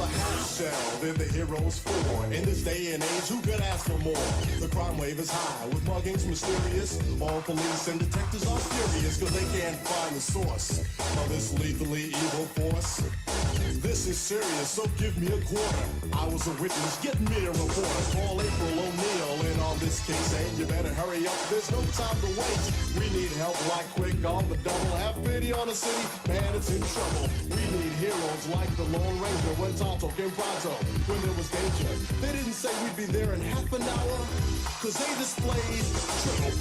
the half shell, they're the heroes for. In this day and age, who could ask for more? The crime wave is high, with muggings mysterious. All police and detectives are furious, cause they can't find the source of this lethally evil force. This is serious, so give me a quarter. I was a witness, get me a reporter. Call April O'Neil in on this case, and you better hurry up, there's no time to wait. We need help like quick on the double. Have pity on the city, man, it's in trouble. We need heroes like the Lone Ranger when Tonto came pronto, when there was danger. They didn't say we'd be there in half an hour, cause they displayed triple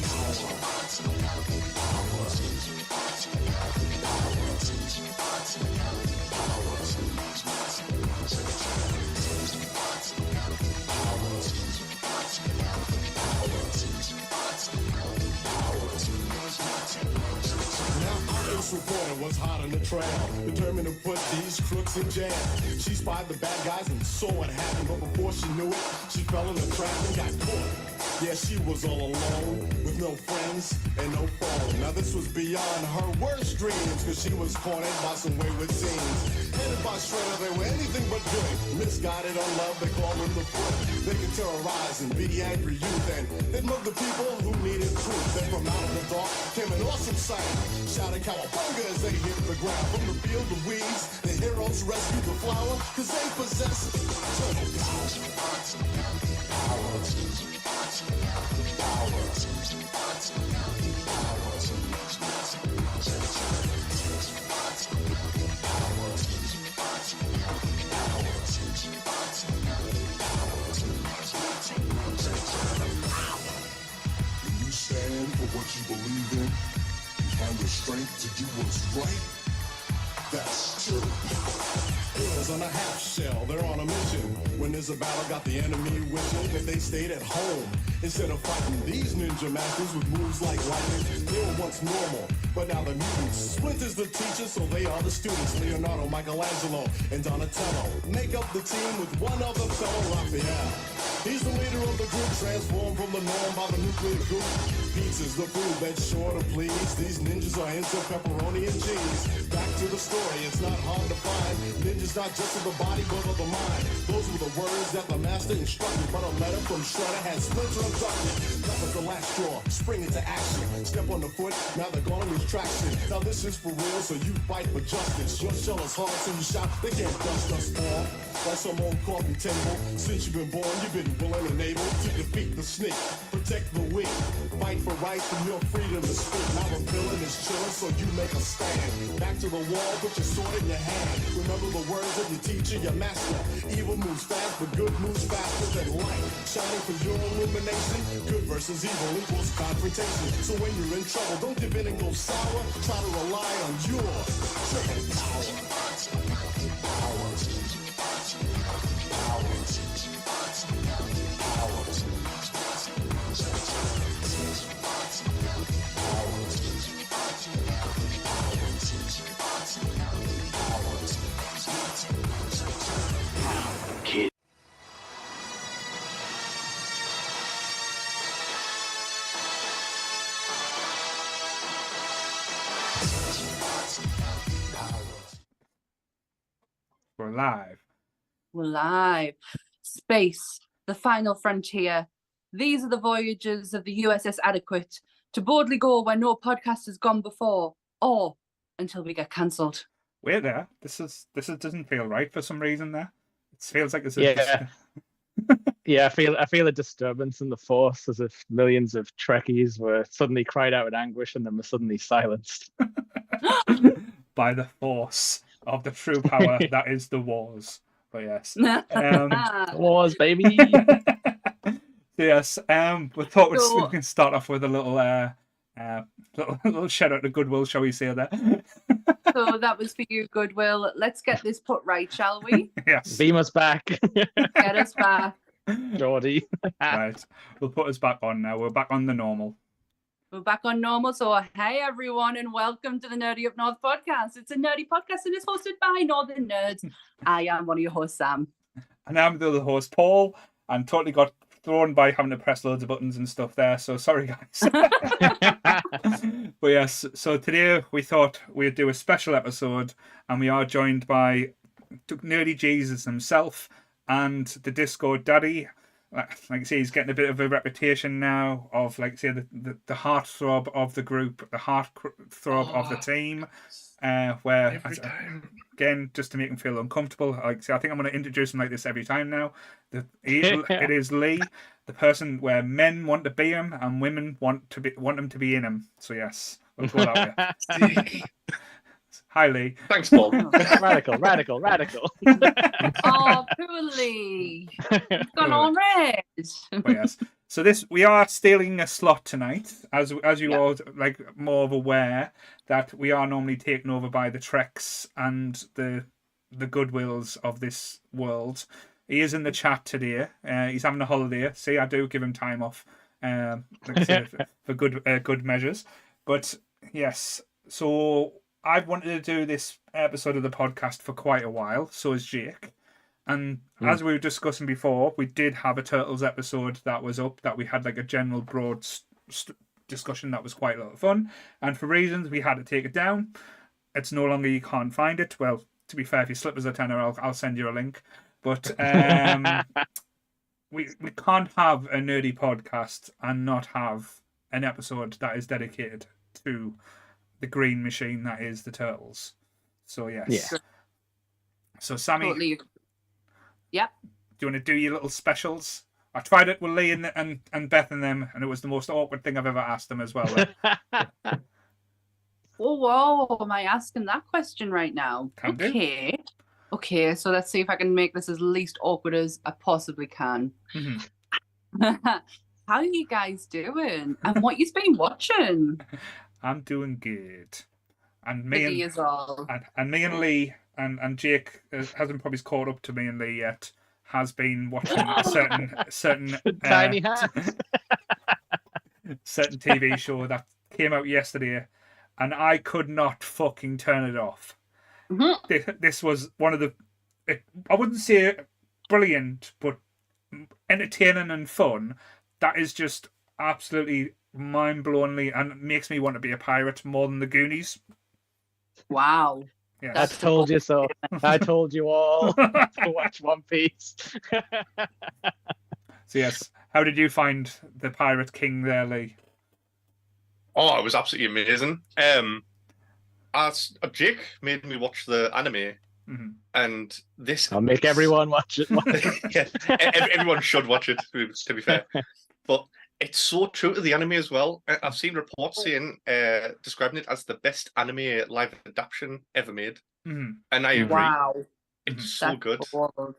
This reporter was hot on the trail, determined to put these crooks in jail. She spied the bad guys and saw what happened, but before she knew it, she fell in the trap and got caught. Yeah, she was all alone, with no friends and no phone. Now this was beyond her worst dreams, cause she was cornered by some wayward teens. Headed by Shredder, they were anything but good. Misguided on love, they called them the foot. They could terrorize and be angry youth, and they'd mug the people who needed truth. Then from out of the dark came an awesome sight, shouting Cowabunga as they hit the ground. From the field of weeds, the heroes rescued the flower, cause they possess turtle power. When you stand for what you believe in, you find the strength to do what's right. That's true power. Heroes on a half shell, they're on a mission. When there's a battle, got the enemy wishing that they stayed at home. Instead of fighting these ninja masters with moves like lightning, they were once normal, but now they're mutants. Splinter's the teacher, so they are the students. Leonardo, Michelangelo, and Donatello make up the team with one other fellow, Raphael. He's the leader of the group, transformed from the norm by the nuclear goop. Pizza's the food that's sure to please. These ninjas are into pepperoni and cheese. Back to the story, it's not hard to find. Ninjas not just of the body, but of the mind. Those were the words that the master instructed, but a letter from Shredder had Splinter abducted. That was the last straw, spring into action. Step on the foot, now they're gonna lose traction. Now this is for real, so you fight for justice. Your shell is hard, so you shout, they can't dust us all. Like some old coffee table, since you've been born, you've been willing and able to defeat the snake, protect the weak, fight for rights from your freedom to speak. Now the villain is chilling, so you make a stand. Back to the wall, put your sword in your hand. Remember the words of your teacher, your master. Evil moves fast, but good moves faster than light. Shining for your illumination. Good versus evil equals confrontation. So when you're in trouble, don't give in and go sour. Try to rely on your triple power. We're live. We're live. Space, the final frontier. These are the voyages of the USS Adequate to boldly go where no podcast has gone before, or until we get cancelled. Wait there. This doesn't feel right for some reason. There, it feels like it's yeah. I feel a disturbance in the force, as if millions of Trekkies were suddenly cried out in anguish and then were suddenly silenced by the force of the true power that is the wars. But yes, wars, baby. Yes, we thought we can start off with a little shout out to Goodwill, shall we say that? So that was for you, Goodwill. Let's get this put right, shall we? Yes. Beam us back. Get us back. Geordie. Right. We'll put us back on now. We're back on the normal. We're back on normal. So, hey, everyone, and welcome to the Nerdy Up North podcast. It's a nerdy podcast and it's hosted by Northern Nerds. I am one of your hosts, Sam. And I'm the other host, Paul. I'm totally got thrown by having to press loads of buttons and stuff there. So, sorry, guys. But yes, so today we thought we'd do a special episode and we are joined by Nerdy Jesus himself and the Discord Daddy. Like I say, he's getting a bit of a reputation now of, like, say, the heartthrob of the group, the heartthrob of the team. Where Every time. again, just to make him feel uncomfortable, like, say, I think I'm going to introduce him like this every time now. It is Lee, the person where men want to be him and women want him to be in him. So yes, we'll go that way. Hi, Lee. Thanks, Paul. Radical. Oh, poor Lee. He's gone all red. But yes. So we are stealing a slot tonight, as you all like more of aware that we are normally taken over by the Treks and the Goodwills of this world. He is in the chat today. He's having a holiday. See, I do give him time off, like I said, for good measures. But yes, so I've wanted to do this episode of the podcast for quite a while. So has Jake. And as we were discussing before, we did have a Turtles episode that was up that we had like a general broad discussion that was quite a lot of fun. And for reasons, we had to take it down. It's no longer, you can't find it. Well, to be fair, if you slip us a tenner, I'll send you a link. But we can't have a nerdy podcast and not have an episode that is dedicated to the green machine that is the Turtles. So yes. Yeah. So Sammy, Totally. Yep. do you want to do your little specials? I tried it with Lee and Beth and them, and it was the most awkward thing I've ever asked them as well. Whoa, am I asking that question right now? Can do. Okay, so let's see if I can make this as least awkward as I possibly can. Mm-hmm. How are you guys doing? And what you've been watching? I'm doing good. And Biggie is all. and me and Lee and Jake hasn't probably caught up to me and Lee yet. Has been watching a certain Tiny hat. certain TV show that came out yesterday, and I could not fucking turn it off. Mm-hmm. This was one of I wouldn't say brilliant, but entertaining and fun. That is just absolutely mind-blowingly, and makes me want to be a pirate more than the Goonies. Wow. Yes. I told you so. I told you all to watch One Piece. So yes, how did you find the Pirate King there, Lee? Oh, it was absolutely amazing. As Jake made me watch the anime, and this I'll make everyone watch it. Yeah, everyone should watch it. To be fair, but it's so true to the anime as well. I've seen reports saying describing it as the best anime live adaptation ever made, and I agree. Wow. It's so That's good. bold.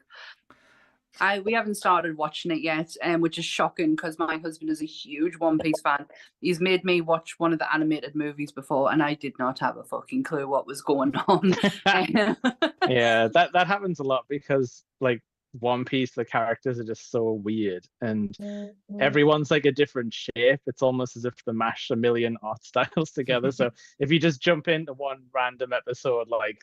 We haven't started watching it yet, which is shocking because my husband is a huge One Piece fan. He's made me watch one of the animated movies before, and I did not have a fucking clue what was going on. Yeah, that happens a lot because, like, One Piece, the characters are just so weird, and everyone's like a different shape. It's almost as if they mashed a million art styles together. So if you just jump into one random episode, like,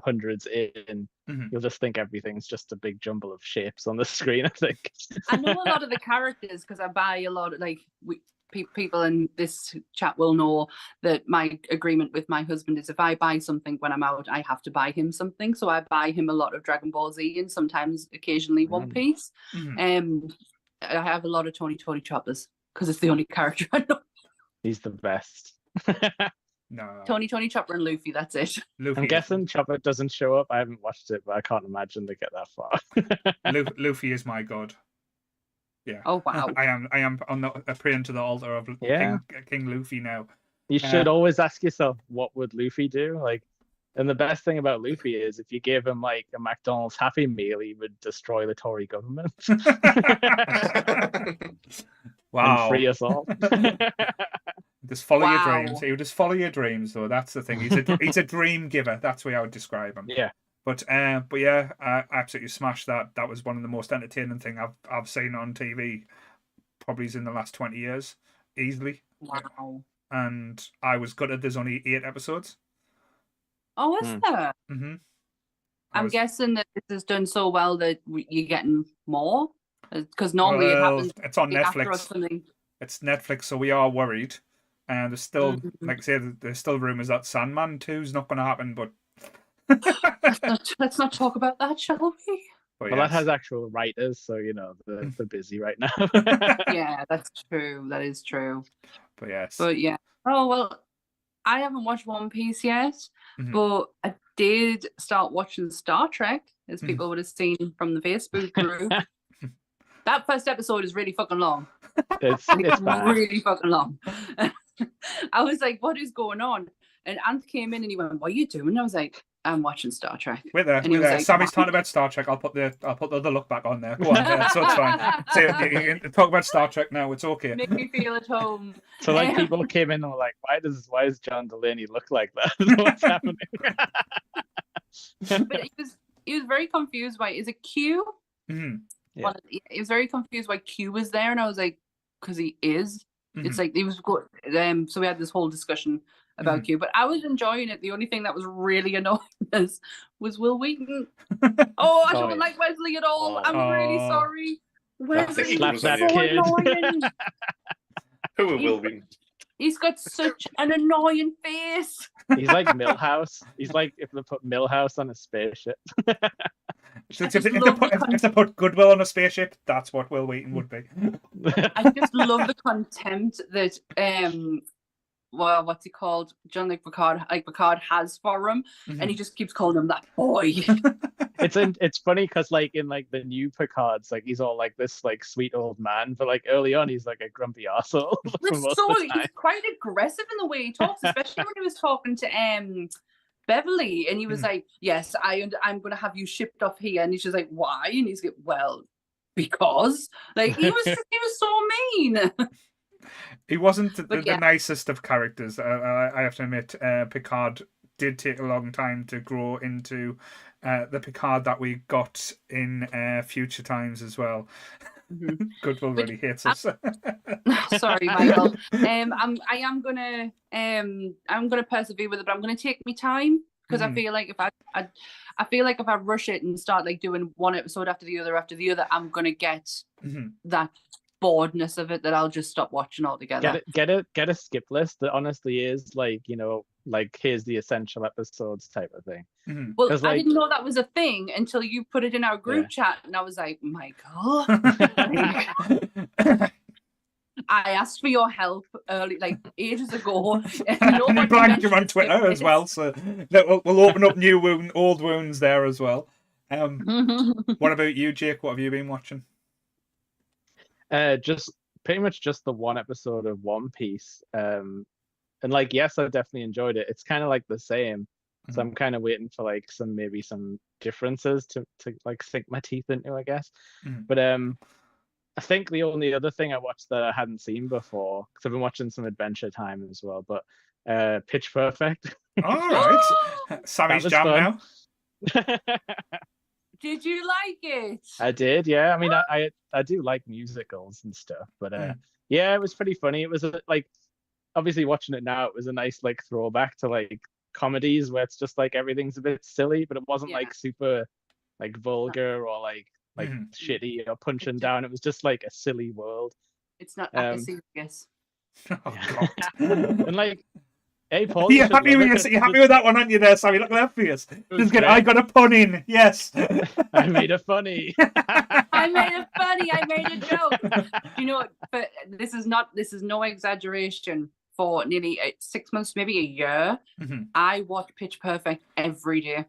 hundreds in, you'll just think everything's just a big jumble of shapes on the screen, I think. I know a lot of the characters because I buy a lot of, like, people in this chat will know that my agreement with my husband is if I buy something when I'm out, I have to buy him something. So I buy him a lot of Dragon Ball Z and sometimes occasionally One Piece. I have a lot of Tony Choppers because it's the only character I know. He's the best. No. Tony Chopper and Luffy, that's it. Luffy. I'm guessing Chopper doesn't show up. I haven't watched it, but I can't imagine they get that far. Luffy is my god. Yeah. Oh wow. I am on praying to the altar of King Luffy now. You should always ask yourself, what would Luffy do? Like, and the best thing about Luffy is if you gave him like a McDonald's Happy Meal, he would destroy the Tory government. Wow. And free us all. Just follow your dreams. He would just follow your dreams, though. That's the thing. He's a dream giver. That's the way I would describe him. Yeah. But yeah, I absolutely smashed that. That was one of the most entertaining thing I've seen on TV, probably in the last 20 years, easily. Wow. And I was gutted. There's only 8 episodes. Oh, is there? Mm-hmm. I'm guessing that this has done so well that you're getting more, because normally it happens. It's on Netflix. It's Netflix, so we are worried. And there's still, like I said, there's still rumors that Sandman 2 is not going to happen, but Let's not talk about that, shall we? But Well, that yes. has actual writers, so you know they're busy right now. Yeah, that's true. That is true. But yes. But yeah. Oh well, I haven't watched One Piece yet, Mhm. but I did start watching Star Trek, as Mhm. people would have seen from the Facebook group. That first episode is really fucking long. it's bad. Really fucking long. I was like, what is going on? And Ant came in and he went, what are you doing? And I was like, I'm watching Star Trek. Wait there, And he wait was there. like, Sammy's "What?" talking about Star Trek. I'll put the other look back on there. Go on, so it's fine. So you can talk about Star Trek now. It's okay. Make me feel at home. So like people came in and were like, why does John Delaney look like that? What's happening? But he was very confused by, is it Q? Mhm. Yeah. He was very confused why Q was there, and I was like, because he is. It's Mhm. like he was good. So we had this whole discussion about Mhm. Q, but I was enjoying it. The only thing that was really annoying us was Will Wheaton. Oh, I don't yeah. like Wesley at all. Oh. I'm really Oh. sorry. Wesley Slap is that so kid. annoying. Who will win? He's got such an annoying face. He's like Millhouse. He's like if they put Millhouse on a spaceship. So I if just they love the if they put Goodwill on a spaceship, that's what Will Wheaton would be. I just love the contempt that well, what's he called? John Picard has for him, and he just keeps calling him that boy. It's funny because like in like the new Picards, like he's all like this like sweet old man, but like early on he's like a grumpy arsehole. He's quite aggressive in the way he talks, especially when he was talking to Beverly, and he was like, "Yes, I'm going to have you shipped off here," and she's like, "Why?" And he's like, "Well, because." Like he was so mean. He wasn't the yeah. nicest of characters. I have to admit, Picard did take a long time to grow into the Picard that we got in future times as well. Mhm. Goodwill really hates us. Sorry, Michael. I'm gonna persevere with it, but I'm gonna take my time because I feel like if I rush it and start like doing one episode after the other, I'm gonna get that boredness of it that I'll just stop watching altogether. Get a skip list that honestly is like, you know, like here's the essential episodes type of thing. Well, like, I didn't know that was a thing until you put it in our group chat, and I was like, Michael. I asked for your help early, like ages ago. And you blanked you on Twitter as well, so we'll open up old wounds there as well. What about you, Jake? What have you been watching? Just pretty much just the one episode of One Piece. And like, yes, I definitely enjoyed it. It's kind of like the same. So I'm kind of waiting for like some differences to like sink my teeth into, I guess. But I think the only other thing I watched that I hadn't seen before, because I've been watching some Adventure Time as well, but Pitch Perfect. All right, Sammy's jam fun. now. Did you like it? I did, yeah. I mean, I do like musicals and stuff, but yeah, it was pretty funny. It was like, obviously watching it now, it was a nice like throwback to like comedies where it's just like everything's a bit silly, but it wasn't like super like vulgar or like shitty or punching down. It was just like a silly world. It's not serious. Oh God! And like, hey Paul, you happy with that one, aren't you? There, Sammy. Look at that face. I got a pun in. Yes. I made a funny. I made a joke. You know, but this is no exaggeration. For nearly 6 months, maybe a year, I watch Pitch Perfect every day.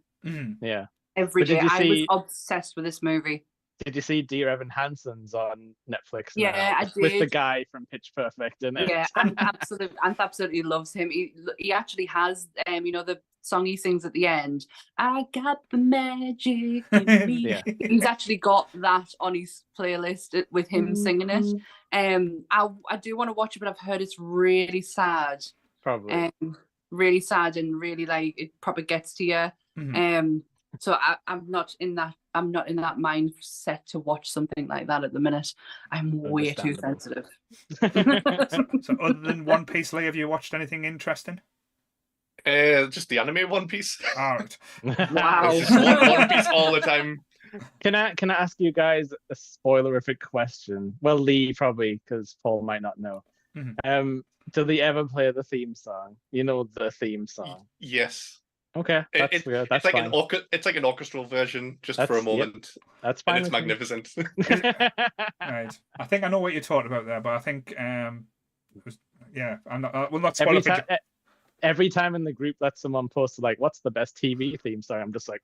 Yeah, every day. I was obsessed with this movie. Did you see Dear Evan Hansen's on Netflix? Yeah, I did. With the guy from Pitch Perfect in it. Yeah, Ant absolutely loves him. He actually has, you know, the song he sings at the end. I got the magic in me. Yeah. He's actually got that on his playlist with him singing it. I do want to watch it, but I've heard it's really sad. Probably. Really sad and really like it probably gets to you. So I'm not in that mindset to watch something like that at the minute. I'm way too sensitive. So other than One Piece, Lee, have you watched anything interesting? Just the anime One Piece. All right. Wow. It's just One Piece all the time. Can I ask you guys a spoilerific question? Well, Lee probably, because Paul might not know. Do they ever play the theme song? You know the theme song. Yes. Okay, that's good. That's it's like fine. it's like an orchestral version just for a That's- yep, moment. That's fine. And it's with me. magnificent. Right. I think I know what you're talking about there, but I think yeah, I'm not. I will not spoil it. Every time in the group that someone posts like, "What's the best TV theme song?" I'm just like,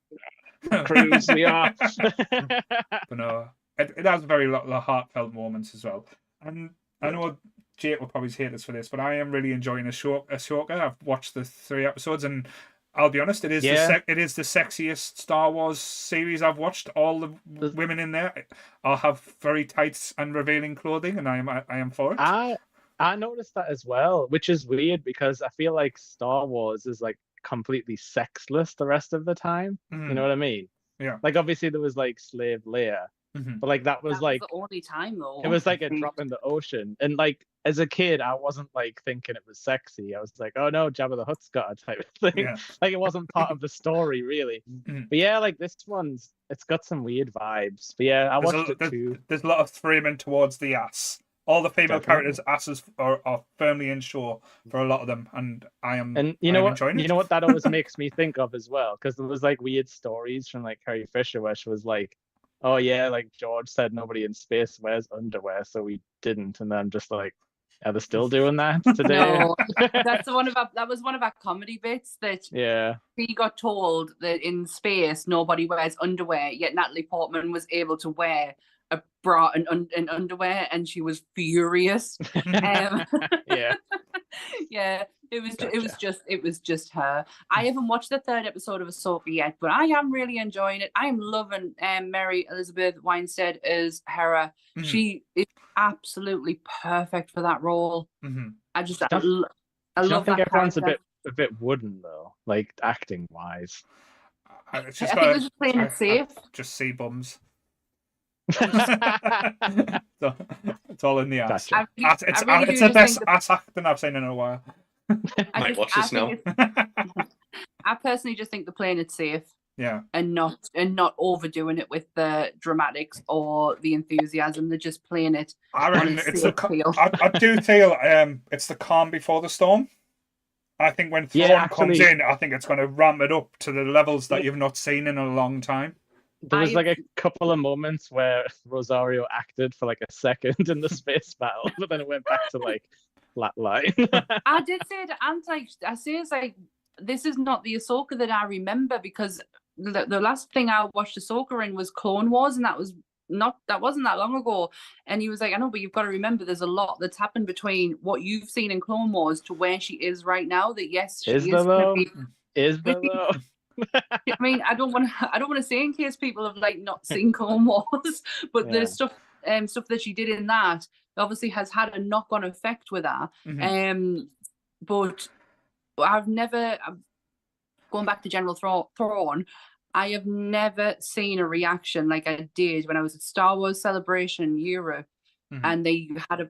"Cruise, we are." But no, it has very lot of heartfelt moments as well. And I know Jake will probably hate us for this, but I am really enjoying Ahsoka. I've watched the 3 episodes, and I'll be honest, it is it is the sexiest Star Wars series I've watched. All the women in there all have very tight and revealing clothing, and I am for it. I noticed that as well, which is weird because I feel like Star Wars is like completely sexless the rest of the time. You know what I mean? Yeah. Like obviously there was like Slave Leia, but like that was like the only time though. it was like a drop in the ocean. And like as a kid, I wasn't like thinking it was sexy. I was like, oh no, Jabba the Hutt's got a type of thing. Yeah. Like it wasn't part of the story really. But yeah, like this it's got some weird vibes. But yeah, I watched it too. There's a lot of framing towards the ass. All the female characters' asses are firmly in show for a lot of them, and I am. And you know what? Enjoying it. You know what that always makes me think of as well, because there was like weird stories from like Carrie Fisher where she was like, "Oh yeah, like George said nobody in space wears underwear, so we didn't," and then I'm just like, "Are they still doing that today?" No, that was one of our comedy bits that he got told that in space nobody wears underwear, yet Natalie Portman was able to wear a bra and underwear, and she was furious. Yeah. Yeah, it was just her. I haven't watched the 3rd episode of Ahsoka yet, but I am really enjoying it. I am loving Mary Elizabeth Winstead as Hera. She is absolutely perfect for that role. I love think that everyone's character. a bit wooden though, like acting wise. I think they're just playing it safe. Just see bums. So, it's all in the ass. Gotcha. It's the best ass acting I've seen in a while. Might watch this now. I personally just think they're playing it safe. Yeah. And not overdoing it with the dramatics or the enthusiasm. They're just playing it. I reckon it's I do feel it's the calm before the storm. I think when Thrawn comes in, I think it's going to ramp it up to the levels that you've not seen in a long time. There was like a couple of moments where Rosario acted for like a second in the space battle, but then it went back to like flatline. I did say to Ant, I say it's like, this is not the Ahsoka that I remember, because the last thing I watched Ahsoka in was Clone Wars, and that wasn't that long ago. And he was like, I know, but you've got to remember there's a lot that's happened between what you've seen in Clone Wars to where she is right now. That yes, she is there though? I mean, I don't want to say in case people have like not seen Clone Wars, but there's stuff that she did in that obviously has had a knock-on effect with her. But I've never, going back to General Thrawn, I have never seen a reaction like I did when I was at Star Wars Celebration in Europe, and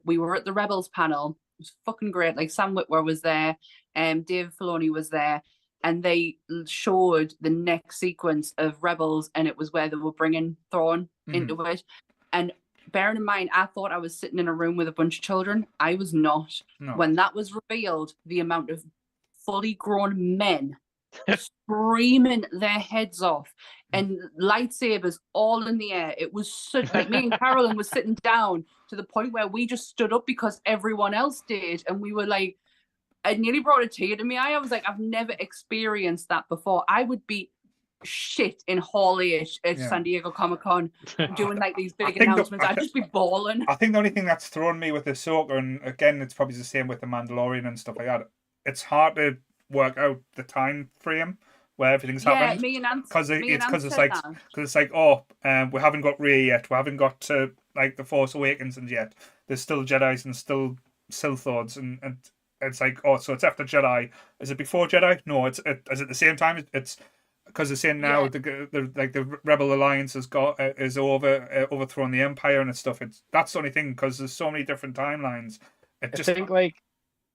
we were at the Rebels panel. It was fucking great. Like Sam Witwer was there, Dave Filoni was there, and they showed the next sequence of Rebels, and it was where they were bringing Thrawn into it. And bearing in mind, I thought I was sitting in a room with a bunch of children. I was not. No. When that was revealed, the amount of fully grown men screaming their heads off and lightsabers all in the air. It was such like me and Carolyn was sitting down to the point where we just stood up because everyone else did, and we were like, it nearly brought a tear to me. I was like, I've never experienced that before. I would be shit in Hall H at San Diego Comic-Con doing like these big announcements. I'd just be bawling. I think the only thing that's thrown me with Ahsoka, and again, it's probably the same with the Mandalorian and stuff like that, it's hard to work out the time frame where everything's happened. Me and Ant, because it's like we haven't got Rey yet, we haven't got to like the Force Awakens yet. There's still Jedis and still Sith Lords, and it's like, so it's after Jedi. Is it before Jedi? No, is it the same time? It's because they're saying now the Rebel Alliance is overthrown the Empire and stuff. That's the only thing, because there's so many different timelines. I think like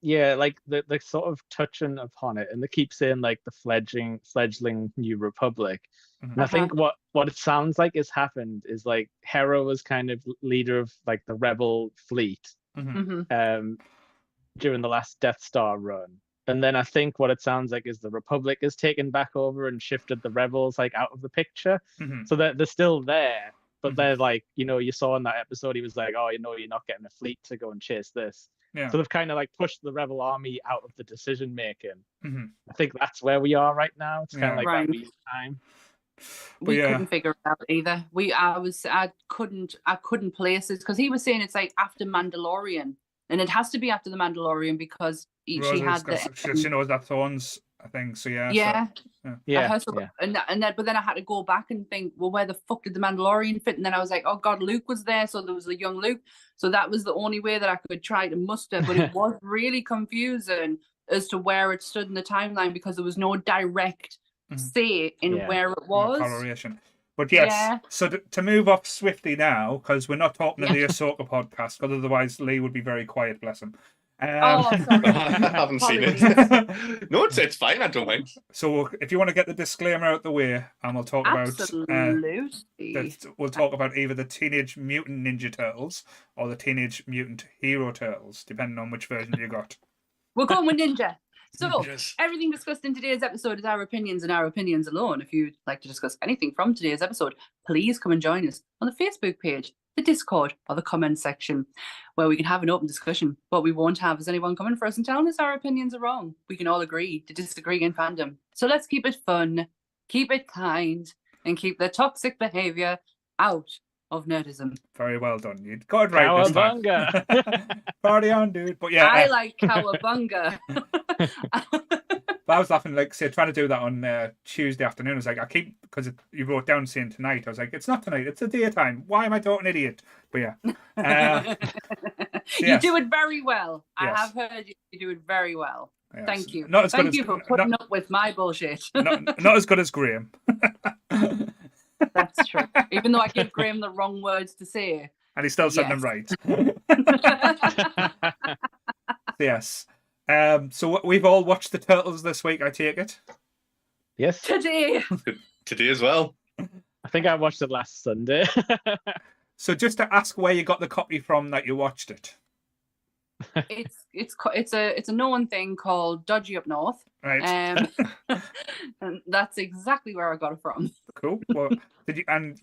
the sort of touching upon it, and they keep saying like the fledgling New Republic. And I think what it sounds like has happened is like Hera was kind of leader of like the Rebel fleet during the last Death Star run, And then I think what it sounds like is the Republic is taken back over and shifted the rebels like out of the picture, so that they're still there. But they're like, you saw in that episode, he was like, "Oh, you're not getting a fleet to go and chase this." Yeah. So they've kind of like pushed the rebel army out of the decision making. Mm-hmm. I think that's where we are right now. It's kind of like Right. that real time. We yeah. couldn't figure it out either. I couldn't place it because he was saying it's like after Mandalorian, and it has to be after the Mandalorian because she Rosa's had she knows that Thorns, I think. So yeah. yeah. Yeah, And then, but then I had to go back and think, well, where the fuck did the Mandalorian fit? And then I was like, oh God, Luke was there, so there was a young Luke. So that was the only way that I could try to muster. But it was really confusing as to where it stood in the timeline because there was no direct say in where it was. Correlation. But yes, so to move off swiftly now, because we're not talking to the Ahsoka podcast, because otherwise Lee would be very quiet, bless him. Sorry. I haven't seen it. No, it's fine. I don't mind. So if you want to get the disclaimer out the way, and we'll talk Absolutely. we'll talk about either the Teenage Mutant Ninja Turtles or the Teenage Mutant Hero Turtles, depending on which version you got. We're going with Ninja. So Yes. everything discussed in today's episode is our opinions and our opinions alone. If you'd like to discuss anything from today's episode, please come and join us on the Facebook page, the Discord, or the comment section, where we can have an open discussion. What we won't have is anyone coming for us and telling us our opinions are wrong. We can all agree to disagree in fandom. So let's keep it fun, keep it kind, and keep the toxic behaviour out of nerdism. Very well done. You got it right this time. Cowabunga. Party on, dude. But yeah, I like Cowabunga. But I was laughing, like, say, trying to do that on Tuesday afternoon. I was like, because you wrote down saying tonight. I was like, it's not tonight, it's the daytime. Why am I talking idiot? But yeah. You do it very well. Yes. I have heard you do it very well. Yes. Thank you. Not as good Thank as- you for putting up with my bullshit. not as good as Graham. That's true. Even though I give Graham the wrong words to say. And he still said them Yes. right. Yes. So we've all watched the Turtles this week, I take it. Yes, Today. Today as well. I think I watched it last Sunday. So just to ask where you got the copy from that you watched it. It's a known thing called Dodgy Up North. Right. And that's exactly where I got it from. Cool. Well,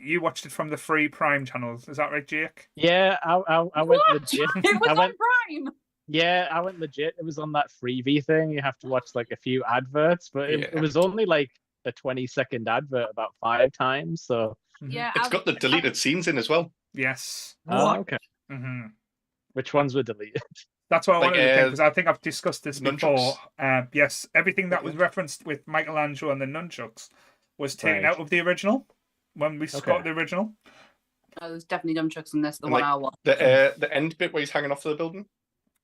you watched it from the free Prime channels, is that right, Jake? Yeah, I went legit. It was on Prime. Yeah, I went legit. It was on that freebie thing. You have to watch like a few adverts, but it was only like a 20-second advert about 5 times. So Yeah. It's got the deleted scenes in as well. Yes. okay. Mm-hmm. Which ones were deleted? That's what I Like, wanted to think, because I think I've discussed this nunchucks. before. Yes, everything that was referenced with Michelangelo and the nunchucks was taken Right. out of the original when we got the original. There's definitely nunchucks in this, the And, one like, I watched. The end bit where he's hanging off the building.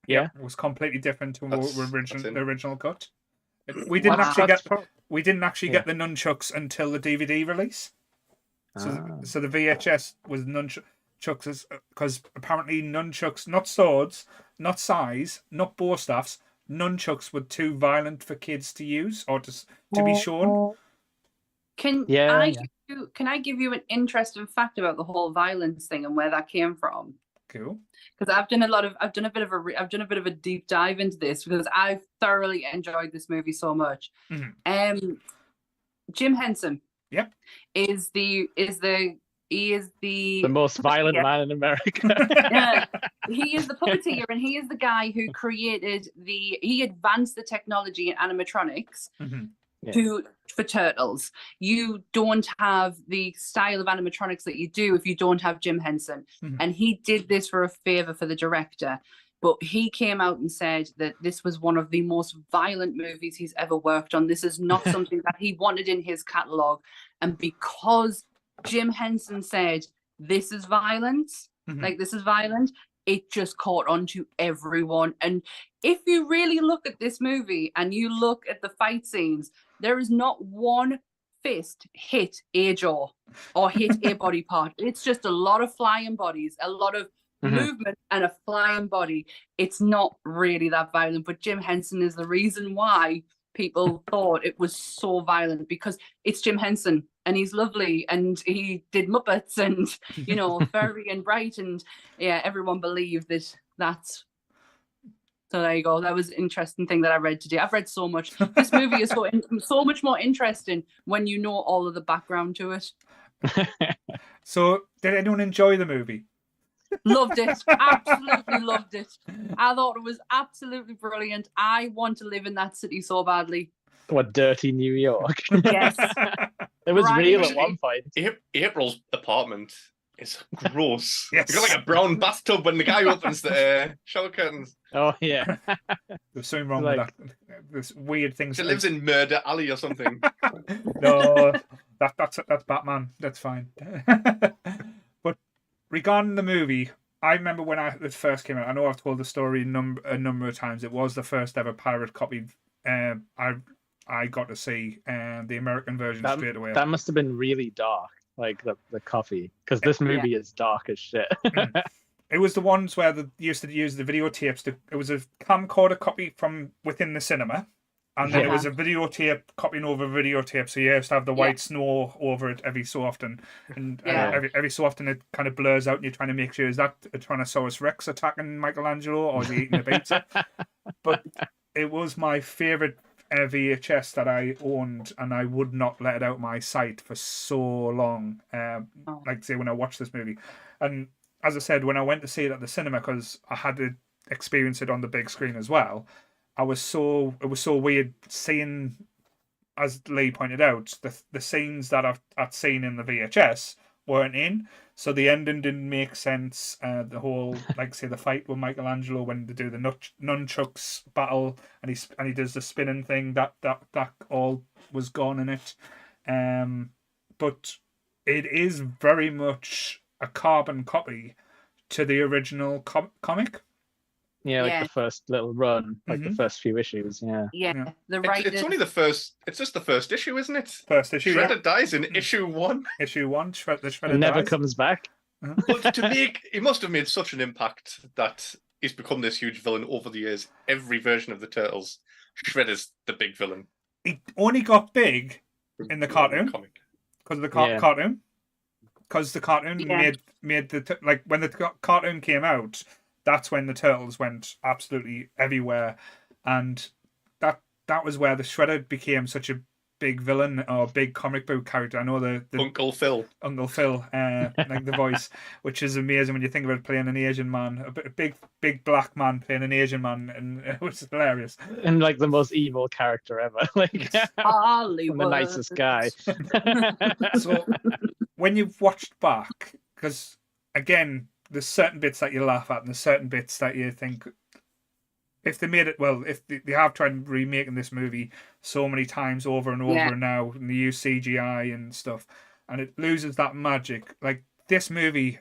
Yeah. It was completely different to That's the in. original cut. We didn't actually That's get the nunchucks until the DVD release. So the VHS was nunchucks, because apparently nunchucks, not swords, not sais, not bow staffs, nunchucks were too violent for kids to use or to be shown. Can I give you an interesting fact about the whole violence thing and where that came from? Cool. Because I've done a bit of a deep dive into this because I've thoroughly enjoyed this movie so much. Mm-hmm. Jim Henson. Yep. Is the most violent man in America. Yeah. He is the puppeteer, and he is the guy who he advanced the technology in animatronics for Turtles. You don't have the style of animatronics that you do if you don't have Jim Henson. And he did this for a favor for the director. But he came out and said that this was one of the most violent movies he's ever worked on. This is not something that he wanted in his catalogue. And because Jim Henson said, this is violent, it just caught on to everyone. And if you really look at this movie and you look at the fight scenes, there is not one fist hit a jaw or hit a body part. It's just a lot of flying bodies, a lot of movement and a flying body. It's not really that violent, but Jim Henson is the reason why people thought it was so violent, because it's Jim Henson and he's lovely and he did Muppets and, Furry and Bright, and yeah, everyone believed that So there you go. That was an interesting thing that I read today. I've read so much. This movie is so much more interesting when you know all of the background to it. So, did anyone enjoy the movie? Loved it. Absolutely loved it. I thought it was absolutely brilliant. I want to live in that city so badly. What, dirty New York? Yes. It was Right. real at one point. April's apartment is gross. Yes. It's got like a brown bathtub when the guy opens the shower curtains. Oh yeah. There's something wrong with that. There's weird things. She lives in Murder Alley or something. No, that's Batman. That's fine. But regarding the movie, I remember when it first came out. I know I've told the story a number of times. It was the first ever pirate copy. I got to see the American version straight away. That must have been really dark, like the coffee, because this movie is dark as shit. It was the ones where they used to use the videotapes. It was a camcorder copy from within the cinema, and then it was a videotape copying over videotape. So you used to have the white snow over it every so often, and every so often it kind of blurs out, and you're trying to make sure, is that a Tyrannosaurus Rex attacking Michelangelo, or is he eating a pizza? But it was my favorite VHS that I owned, and I would not let it out my sight for so long. Like say when I watched this movie, and as I said, when I went to see it at the cinema, because I had to experience it on the big screen as well, it was so weird seeing, as Lee pointed out, the scenes that I'd seen in the VHS weren't in. So the ending didn't make sense. The whole, like say, the fight with Michelangelo when they do the nunchucks battle, and he does the spinning thing, that all was gone in it. But it is very much a carbon copy to the original comic. Yeah, like the first little run, like the first few issues. Yeah. It's only the first. It's just the first issue, isn't it? First issue. Shredder dies in issue 1. Issue 1. Shredder never dies. comes back. But he must have made such an impact that he's become this huge villain over the years. Every version of the Turtles, Shredder's the big villain. He only got big in the cartoon because of the cartoon. Because the cartoon made the like when the cartoon came out, that's when the Turtles went absolutely everywhere, and that was where the Shredder became such a big villain or big comic book character. I know the Uncle Phil, like the voice, which is amazing when you think about playing an Asian man, a big black man playing an Asian man, and it was hilarious. And like the most evil character ever, like Hollywood. the nicest guy. So when you've watched back, because again, there's certain bits that you laugh at, and there's certain bits that you think, if they made it well, if they have tried remaking this movie so many times over and over now, and they use CGI and stuff, and it loses that magic. Like this movie,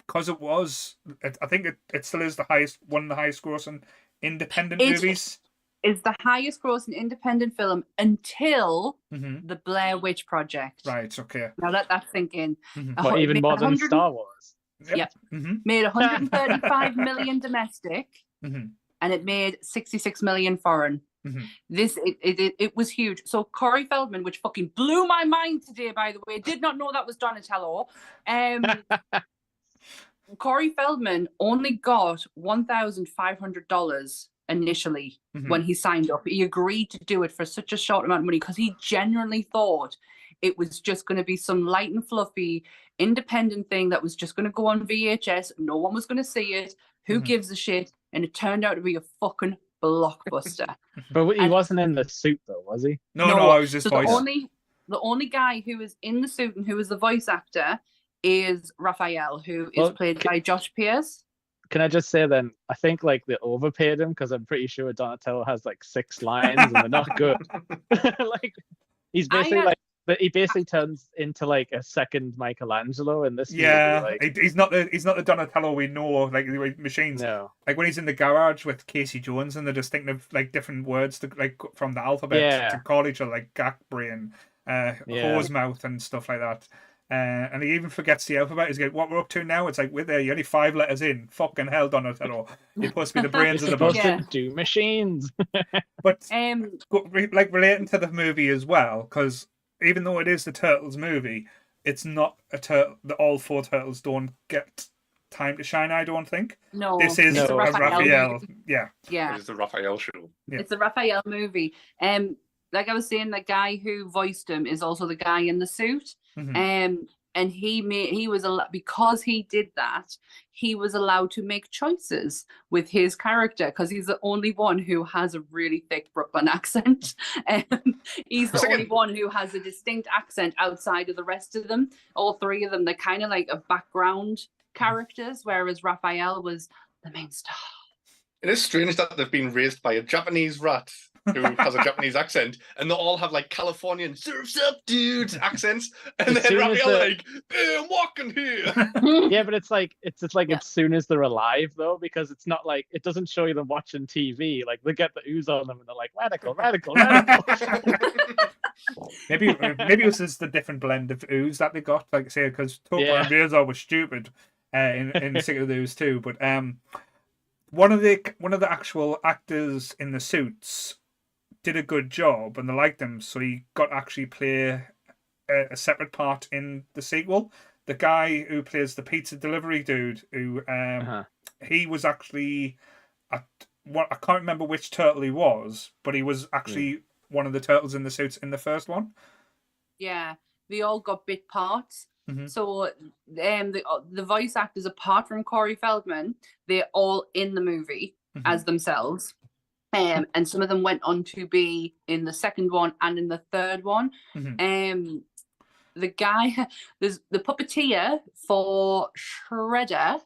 because it was, I think it still is one of the highest grossing independent movies. Is the highest grossing independent film until the Blair Witch Project. Right. Okay. Now let that sink in. But even more than Star Wars. Yep. Made 135 million domestic, and it made 66 million foreign. This it was huge. So Corey Feldman, which fucking blew my mind today, by the way, did not know that was Donatello. Corey Feldman only got $1,500 initially when he signed up. He agreed to do it for such a short amount of money because he genuinely thought it was just going to be some light and fluffy independent thing that was just going to go on VHS. No one was going to see it. Who gives a shit? And it turned out to be a fucking blockbuster. But he wasn't in the suit though, was he? No, I was just voice. The only guy who was in the suit and who was the voice actor is Raphael, who is played by Josh Pierce. Can I just say then, I think like they overpaid him because I'm pretty sure Donatello has like 6 lines and they're not good. Like he's basically he basically turns into like a second Michelangelo in this movie. Like, he's not the Donatello we know, like the machines. No. Like when he's in the garage with Casey Jones and they're just thinking of like different words to like from the alphabet to call each other, like Gak Brain, Hose Mouth and stuff like that. And he even forgets the alphabet. He's like, what we're up to now? It's like, we're there, you're only 5 letters in. Fucking hell, Donatello. You're supposed to be the brains of the bunch. To do machines. But like relating to the movie as well, because even though it is the Turtles movie, it's not a turtle. All 4 turtles don't get time to shine. I don't think No, this is it's a a Raphael. Raphael. Yeah, Yeah, It is the Raphael show. Yeah. it's a Raphael movie. Like I was saying, the guy who voiced him is also the guy in the suit. Mhm. And he was because he did that, he was allowed to make choices with his character because he's the only one who has a really thick Brooklyn accent. And he's the only one who has a distinct accent outside of the rest of them. All three of them, they're kind of like a background characters, whereas Raphael was the main star. It is strange that they've been raised by a Japanese rat who has a Japanese accent, and they all have like Californian "surfs up, dude" accents, and As then soon as Raphael the- like, "Hey, I'm walking here." Yeah, but it's like Yeah. as soon as they're alive though, because it's not like it doesn't show you them watching TV. Like they get the ooze on them and they're like radical. maybe it was just the different blend of ooze that they got. Like say, because Topher Yeah. and Razor was stupid in Sick of the Ooze too. But one of the actual actors in the suits did a good job, and they liked him, so he got to actually play a separate part in the sequel. The guy who plays the pizza delivery dude, who he was actually I can't remember which turtle he was, but he was actually one of the turtles in the suits in the first one. Yeah, they all got bit parts. Mhm. So the voice actors, apart from Corey Feldman, they're all in the movie as themselves. And some of them went on to be in the second one and in the third one. The guy, there's the puppeteer for Shredder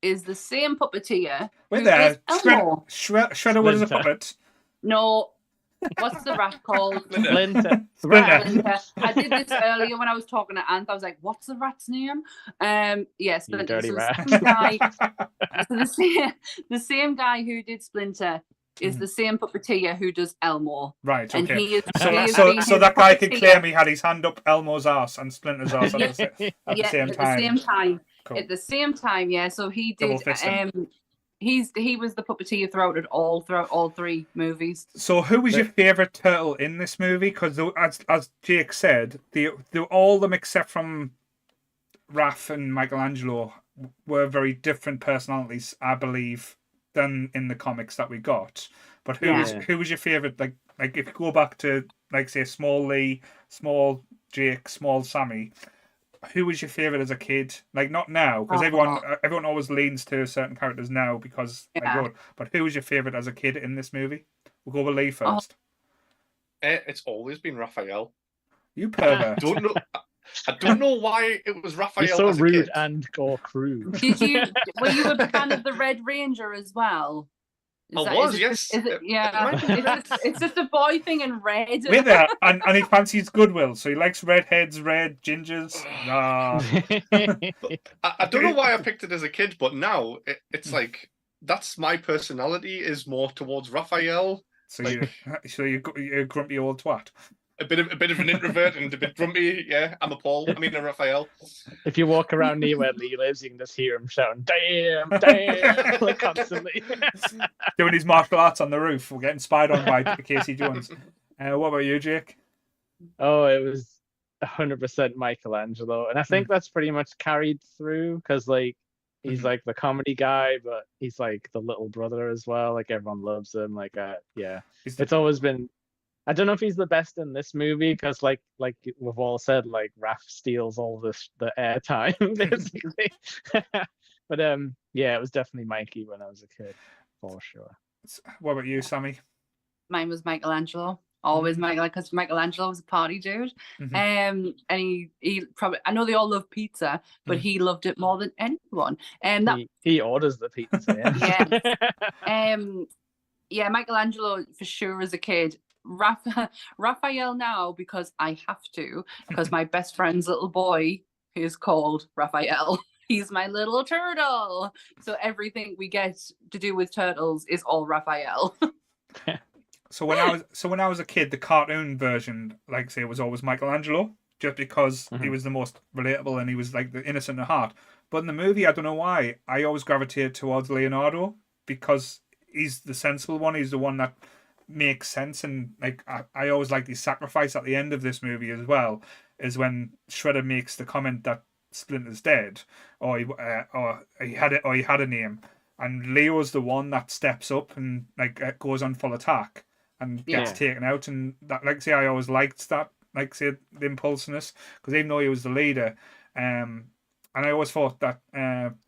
is the same puppeteer. Wait who there, is Elmo. Shredder was a Splinter. puppet. No, what's the rat called? Splinter. Splinter. I did this earlier when I was talking to Ant. I was like, "What's the rat's name?" Yeah, Splinter. dirty So rat. the same guy, so the same guy who did Splinter is the same puppeteer who does Elmo. Right, And okay. he is, So that guy could claim he had his hand up Elmo's arse and Splinter's arse at the same time. At the same time. Cool. At the same time, yeah. So he Double did. fisting. He was the puppeteer throughout all three movies. So who was your favourite turtle in this movie? Because as Jake said, all of them except from Raph and Michelangelo were very different personalities, I believe, than in the comics that we got. But who was your favourite? Like if you go back to like say Small Lee, Small Jake, Small Sammy, who was your favourite as a kid? Like not now, because everyone always leans to certain characters now because they're good. But who was your favourite as a kid in this movie? We'll go with Lee first. It's always been Raphael. You pervert. I don't know why it was Raphael. You're so as a rude kid. and or crude. Were you a fan of the Red Ranger as well? Yes. It's just a boy thing in red. Wait there, and he fancies Goodwill, so he likes redheads, red gingers. I don't know why I picked it as a kid, but now it's like that's my personality is more towards Raphael. So you're a grumpy old twat. A bit of an introvert and a bit grumpy. Yeah, I'm a Raphael. If you walk around near where Lee lives, you can just hear him shouting, "Damn, damn," like constantly. Doing his martial arts on the roof. We're getting spied on by Casey Jones. What about you, Jake? Oh, it was 100% Michelangelo, and I think that's pretty much carried through because like he's like the comedy guy, but he's like the little brother as well. Like everyone loves him. Like it's always been. I don't know if he's the best in this movie because, like we've all said, like Raph steals all the airtime basically. But it was definitely Mikey when I was a kid, for sure. What about you, Sammy? Mine was Michelangelo. Always because Michelangelo was a party dude. And he probably, I know they all love pizza, but he loved it more than anyone. And he orders the pizza. Yeah. Michelangelo for sure as a kid. Raphael now because I have to, because my best friend's little boy is called Raphael. He's my little turtle. So everything we get to do with turtles is all Raphael. So when I was a kid, the cartoon version, like say, was always Michelangelo, just because he was the most relatable and he was like the innocent at heart. But in the movie, I don't know why, I always gravitated towards Leonardo because he's the sensible one. He's the one that makes sense, and like I always like the sacrifice at the end of this movie as well. Is when Shredder makes the comment that Splinter's dead, or he had a name, and Leo's the one that steps up and like goes on full attack and gets taken out, and that, like say, I always liked that, like say, the impulsiveness, because even though he was the leader, and I always thought that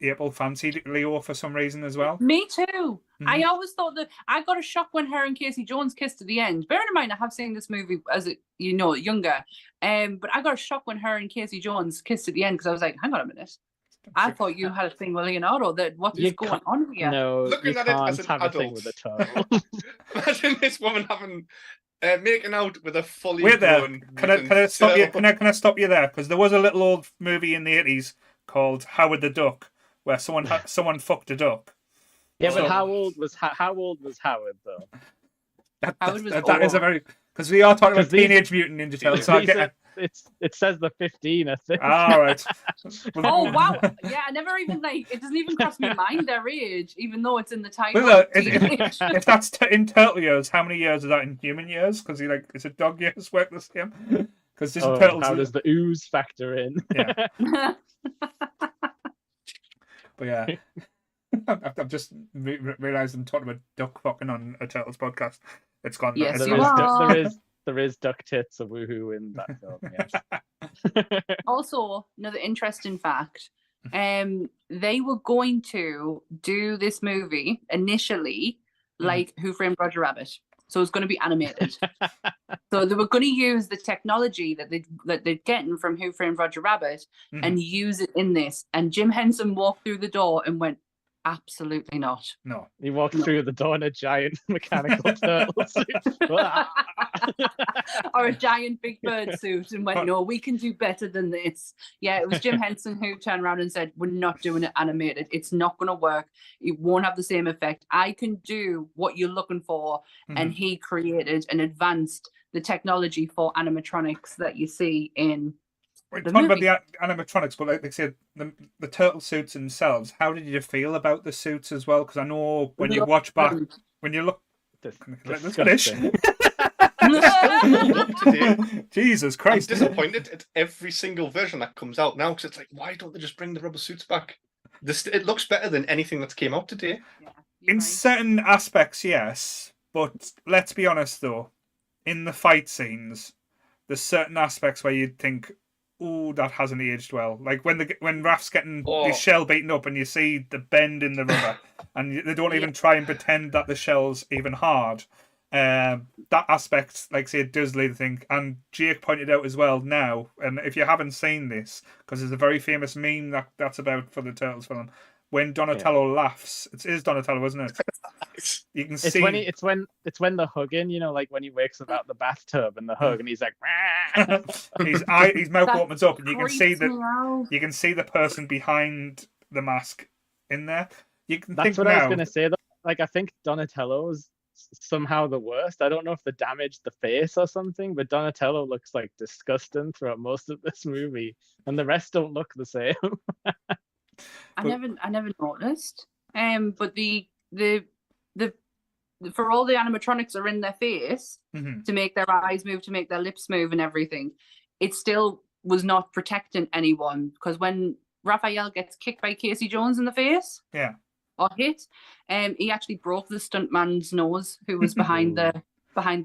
April fancied Leo for some reason as well. Me too. I always thought that I got a shock when her and Casey Jones kissed at the end. Bearing in mind, I have seen this movie as younger, but I got a shock when her and Casey Jones kissed at the end because I was like, hang on a minute. I thought you had a thing with Leonardo. That what is going on here? No, Looking you at it can't as an have a thing adult. with a turtle. Imagine this woman having making out with a fully Wait there. grown. Can I stop you? Can I stop you there? Because there was a little old movie in the 80s called Howard the Duck, where someone fucked a duck. Yeah, but how old was Howard though? That is a very, because we are talking about Teenage Mutant Ninja Turtles. So it says the 15, I think. All right. Oh wow! Yeah, I never even it doesn't even cross my mind their age, even though it's in the title. Well, if that's in turtle years, how many years is that in human years? Because is it dog years work the same? Because turtles. How does the ooze factor in? Yeah. But yeah, I've just realised I'm talking about duck fucking on a Turtles podcast. It's gone. Yes, there is duck tits a woohoo in that film. Yes. Also, another interesting fact. They were going to do this movie initially like Who Framed Roger Rabbit. So it's going to be animated. So they were going to use the technology that they'd gotten from Who Framed Roger Rabbit and use it in this. And Jim Henson walked through the door and went, absolutely not. No. He walked through the door in a giant mechanical turtle suit. Or a giant Big Bird suit and went, no, we can do better than this. Yeah, it was Jim Henson who turned around and said, we're not doing it animated. It's not going to work. It won't have the same effect. I can do what you're looking for. And he created and advanced the technology for animatronics that you see in we're talking about the animatronics, but like they said, the turtle suits themselves, how did you feel about the suits as well? Because I know when you watch back, when you look... Jesus Christ. I'm disappointed at every single version that comes out now, because it's like, why don't they just bring the rubber suits back? It looks better than anything that came out today. Yeah, in certain aspects, yes. But let's be honest, though. In the fight scenes, there's certain aspects where you'd think, oh, that hasn't aged well. Like when Raph's getting his shell beaten up and you see the bend in the rubber and they don't even try and pretend that the shell's even hard. That aspect, like say, it does lead to think. And Jake pointed out as well now, and if you haven't seen this, because there's a very famous meme that's about for the Turtles film, when Donatello laughs, it is Donatello, isn't it? You can see it's when they're hugging, like when he wakes up out the bathtub and the hug, and he's like, his mouth opens up, and you can see the person behind the mask in there. You can That's think what now, I was gonna say. Though. Like I think Donatello's somehow the worst. I don't know if they damaged the face or something, but Donatello looks like disgusting throughout most of this movie, and the rest don't look the same. I never noticed. But the for all the animatronics are in their face to make their eyes move, to make their lips move, and everything, it still was not protecting anyone, because when Raphael gets kicked by Casey Jones in the face, or hit, he actually broke the stuntman's nose, who was behind the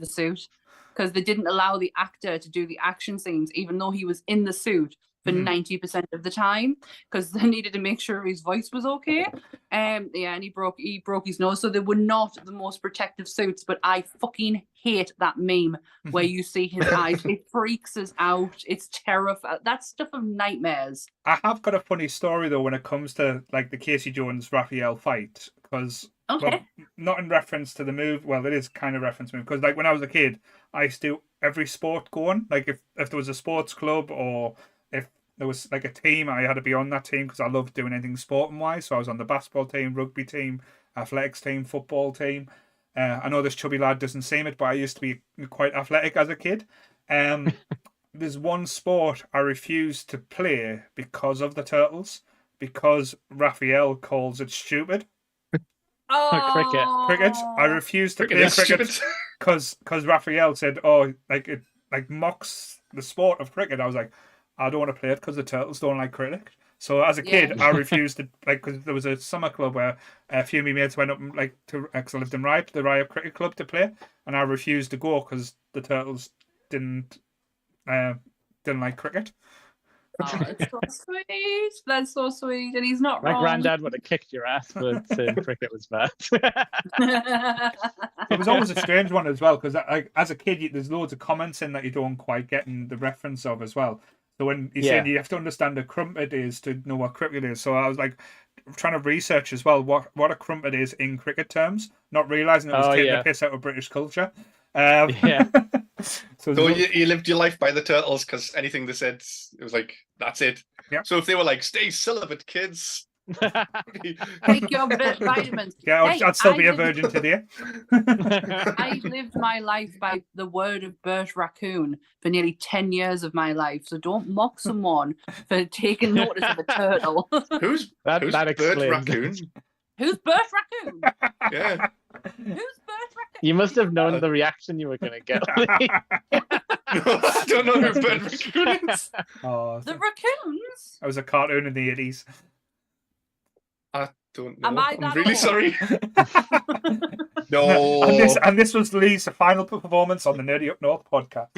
suit, because they didn't allow the actor to do the action scenes, even though he was in the suit for 90% of the time, because they needed to make sure his voice was okay. And he broke his nose, so they were not the most protective suits. But I fucking hate that meme where you see his eyes. It freaks us out. It's terrifying. That's stuff of nightmares. I have got a funny story though when it comes to like the Casey Jones Raphael fight, because well, not in reference to the move. Well, it is kind of reference to the move, because like when I was a kid, I used to do every sport going. Like if there was a sports club or if there was like a team, I had to be on that team because I loved doing anything sporting wise. So I was on the basketball team, rugby team, athletics team, football team. I know this chubby lad doesn't seem it, but I used to be quite athletic as a kid. There's one sport I refused to play because of the Turtles, because Raphael calls it stupid. Cricket. I refused to play cricket because Raphael said, "Oh, like it like mocks the sport of cricket." I was like, I don't want to play it because the Turtles don't like cricket. So as a kid, Yeah. I refused to, like, because there was a summer club where a few of my mates went up, like, because I lived in Ripe, the Ripe Cricket Club, to play, and I refused to go because the Turtles didn't like cricket. Oh, that's so sweet. That's so sweet, and he's not My wrong. granddad would have kicked your ass for saying cricket was bad. It was always a strange one as well, because like, as a kid, there's loads of comments in that you don't quite get the reference of as well. So when you're saying you have to understand a crumpet is to know what cricket is, so I was like trying to research as well what a crumpet is in cricket terms, not realizing it was taking the piss out of British culture. Yeah. So you lived your life by the Turtles because anything they said, it was like, that's it. Yeah. So if they were like, stay celibate, kids. Take your vitamins. Yeah, Hey, I'd still be a virgin today. I lived my life by the word of Bert Raccoon for nearly 10 years of my life, so don't mock someone for taking notice of a turtle. Who's that Bert explains Raccoon? Who's Bert Raccoon? Yeah. Who's Bert Raccoon? You must have known the reaction you were going to get. I don't know who Bert Raccoon is. Oh, The raccoons? that was a cartoon in the 80s. I don't know. Am I I'm that really old? sorry. No. And this was Lee's final performance on the Nerdy Up North podcast.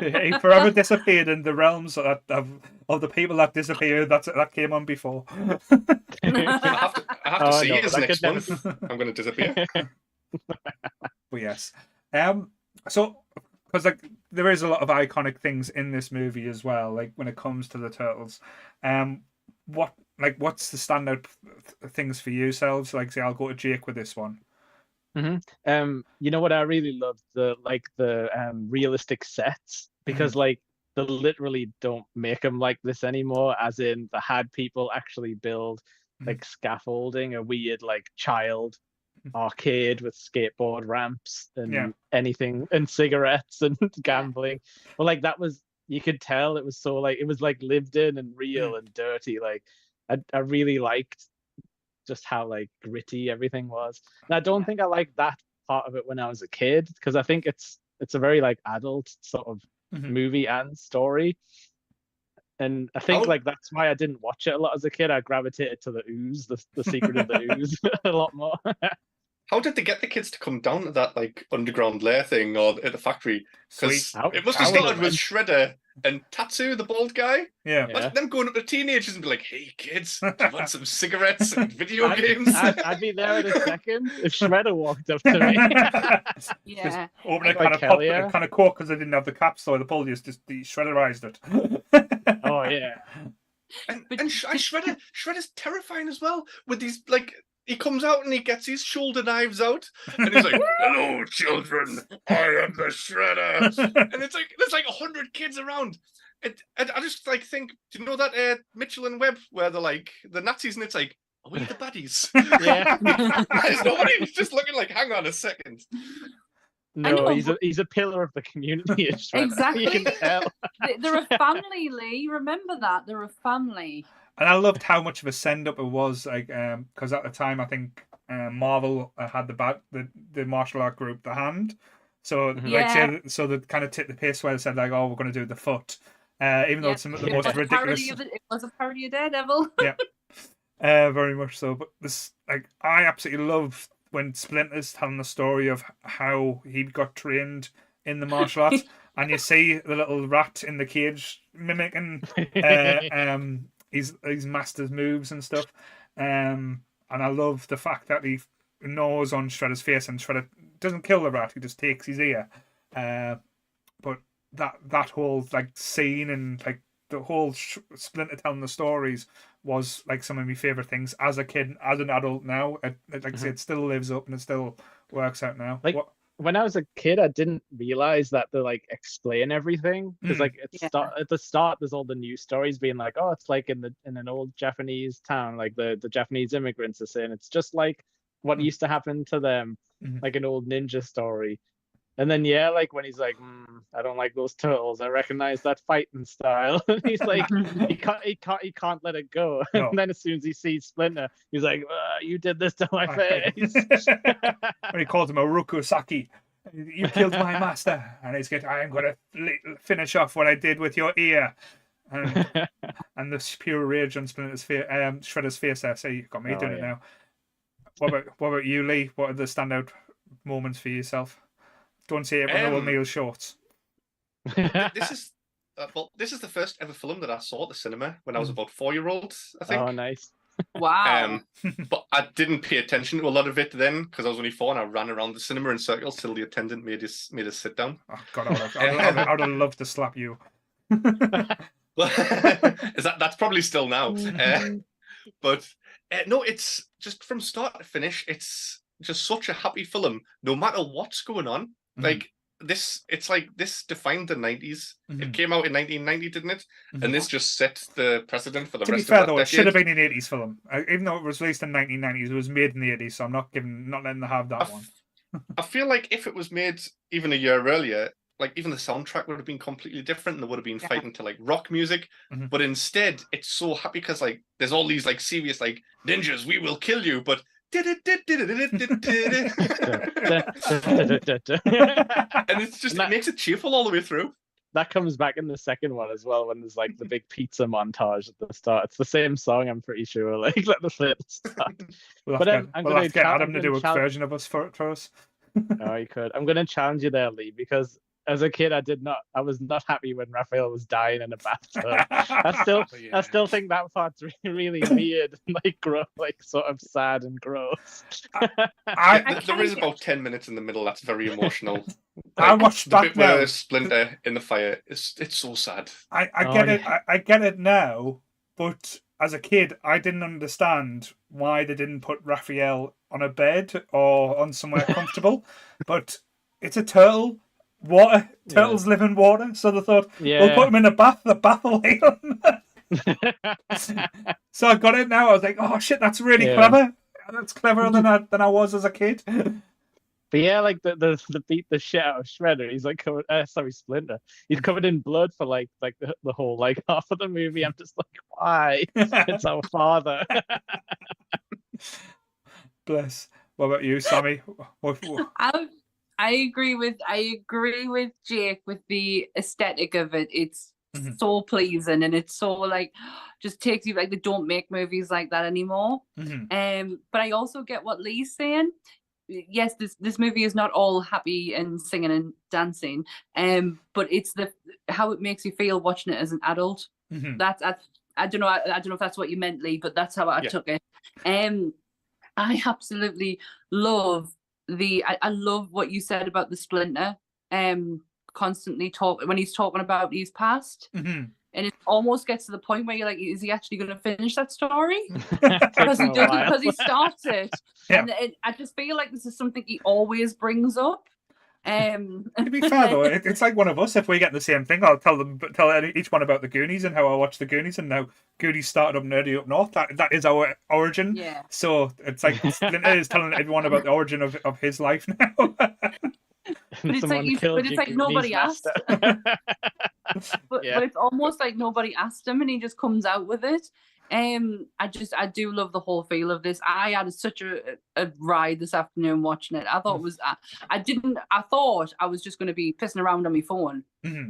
He forever disappeared in the realms of the people that disappeared that came on before. I have to see his next never... month. I'm going to disappear. But yes, so because like there is a lot of iconic things in this movie as well. Like when it comes to the Turtles, what's the standout things for yourselves? Like, say, I'll go to Jake with this one. Mm-hmm. You know what I really loved, the realistic sets, because like they literally don't make them like this anymore. As in, they had people actually build like scaffolding, a weird like child arcade with skateboard ramps and anything, and cigarettes and gambling. But like that was, you could tell it was so like, it was like lived in and real and dirty. Like I really liked just how like gritty everything was. And I don't think I liked that part of it when I was a kid, because I think it's a very like adult sort of movie and story. And I think like that's why I didn't watch it a lot as a kid. I gravitated to the ooze, the secret of the ooze a lot more. How did they get the kids to come down to that like underground lair thing or at the factory? Because it must have started with Shredder and Tatsu, the bald guy. Yeah. Imagine them going up to teenagers and be like, "Hey kids, do you want some cigarettes and video games?" I'd be there in a second if Shredder walked up to me. Yeah. Open a kind of cork because they didn't have the cap, so the pull just shredderized it. Oh yeah. And Shredder's terrifying as well with these like. He comes out and he gets his shoulder knives out and he's like, "Hello, children, I am the Shredder." And it's like there's like 100 kids around. And I just like think, do you know that Mitchell and Webb where they're like the Nazis and it's like, are we the baddies? Yeah. There's nobody who's just looking like, hang on a second. No, he's a pillar of the community. Exactly. You can tell. They're a family, Lee. Remember that. They're a family. And I loved how much of a send up it was, like, because at the time I think Marvel had the martial art group, The Hand, so so they kind of took the piss where they said like, "Oh, we're going to do the foot," even though it's some of the most ridiculous. It was a parody of Daredevil. Yeah, very much so. But this, like, I absolutely love when Splinter's telling the story of how he got trained in the martial arts, and you see the little rat in the cage mimicking his master's moves and stuff, and I love the fact that he gnaws on Shredder's face and Shredder doesn't kill the rat, he just takes his ear. But that whole like scene and like the whole Splinter telling the stories was like some of my favorite things as a kid, as an adult now. Like I say, it still lives up and it still works out now. Like when I was a kid, I didn't realize that they like explain everything, because like at the start there's all the news stories being like, oh, it's like in an old Japanese town, like the Japanese immigrants are saying it's just like what used to happen to them, like an old ninja story. And then like when he's like, I don't like those turtles, I recognize that fighting style. And he's like, he can't let it go. No. And then as soon as he sees Splinter, he's like, you did this to my face. When he calls him a Rukusaki. You killed my master, and he's going, I'm going to finish off what I did with your ear. And the pure rage on Shredder's face there. So you got me doing it now. What about you, Lee? What are the standout moments for yourself? Don't say it with all Neil Shorts. This is this is the first ever film that I saw at the cinema when I was about 4-year-old, I think. Oh, nice. Wow. But I didn't pay attention to a lot of it then because I was only 4 and I ran around the cinema in circles till the attendant made us sit down. Oh God, I would have loved to slap you. That's probably still now. But no, it's just from start to finish, it's just such a happy film, no matter what's going on. Like this defined the 90s. It came out in 1990, didn't it? And this just set the precedent for the rest of that decade. To be fair, though, it should have been an 80s film. Even though it was released in 1990s, it was made in the 80s, so I'm not letting them have that one. I feel like if it was made even a year earlier, like even the soundtrack would have been completely different, and they would have been fighting to like rock music. But instead, it's so happy because like there's all these like serious like ninjas, we will kill you, but and it's just it makes it cheerful all the way through. That comes back in the second one as well when there's like the big pizza montage at the start. It's the same song, I'm pretty sure. Like let the flip start. We'll have to get Adam to do a version of us for us. Oh, you could. I'm going to challenge you there, Lee, because as a kid, I was not happy when Raphael was dying in a bathtub. I still think that part's really weird, like sort of sad and gross. There is about 10 minutes in the middle that's very emotional. I watched the that bit now. Where Splinter in the fire. It's so sad. I get it. I get it now, but as a kid, I didn't understand why they didn't put Raphael on a bed or on somewhere comfortable. But it's a turtle. Turtles live in water, so they thought we'll put him in a bath. The bath will heal him. So I got it now. I was like, oh shit, that's really clever. That's cleverer than I was as a kid. But yeah, like the beat the shit out of Shredder. He's like covered. Splinter. He's covered in blood for like the whole like half of the movie. I'm just like, why? It's our father. Bless. What about you, Sammy? I agree with Jake with the aesthetic of it. It's so pleasing, and it's so like just takes you like they don't make movies like that anymore. But I also get what Lee's saying. Yes, this movie is not all happy and singing and dancing, but it's how it makes you feel watching it as an adult. That's I don't know if that's what you meant, Lee, but that's how I took it. I absolutely love I love what you said about the Splinter constantly when he's talking about his past, and it almost gets to the point where you're like, is he actually going to finish that story? because he starts it. And I just feel like this is something he always brings up. To be fair though, it's like one of us. If we get the same thing, I'll tell each one about the Goonies and how I watched the Goonies and how Goonies started up nerdy up north. That is our origin. Yeah. So it's like Splinter is telling everyone about the origin of his life now. But it's like nobody asked. But it's almost like nobody asked him, and he just comes out with it. I do love the whole feel of this. I had such a ride this afternoon watching it. I thought it was I thought I was just going to be pissing around on my phone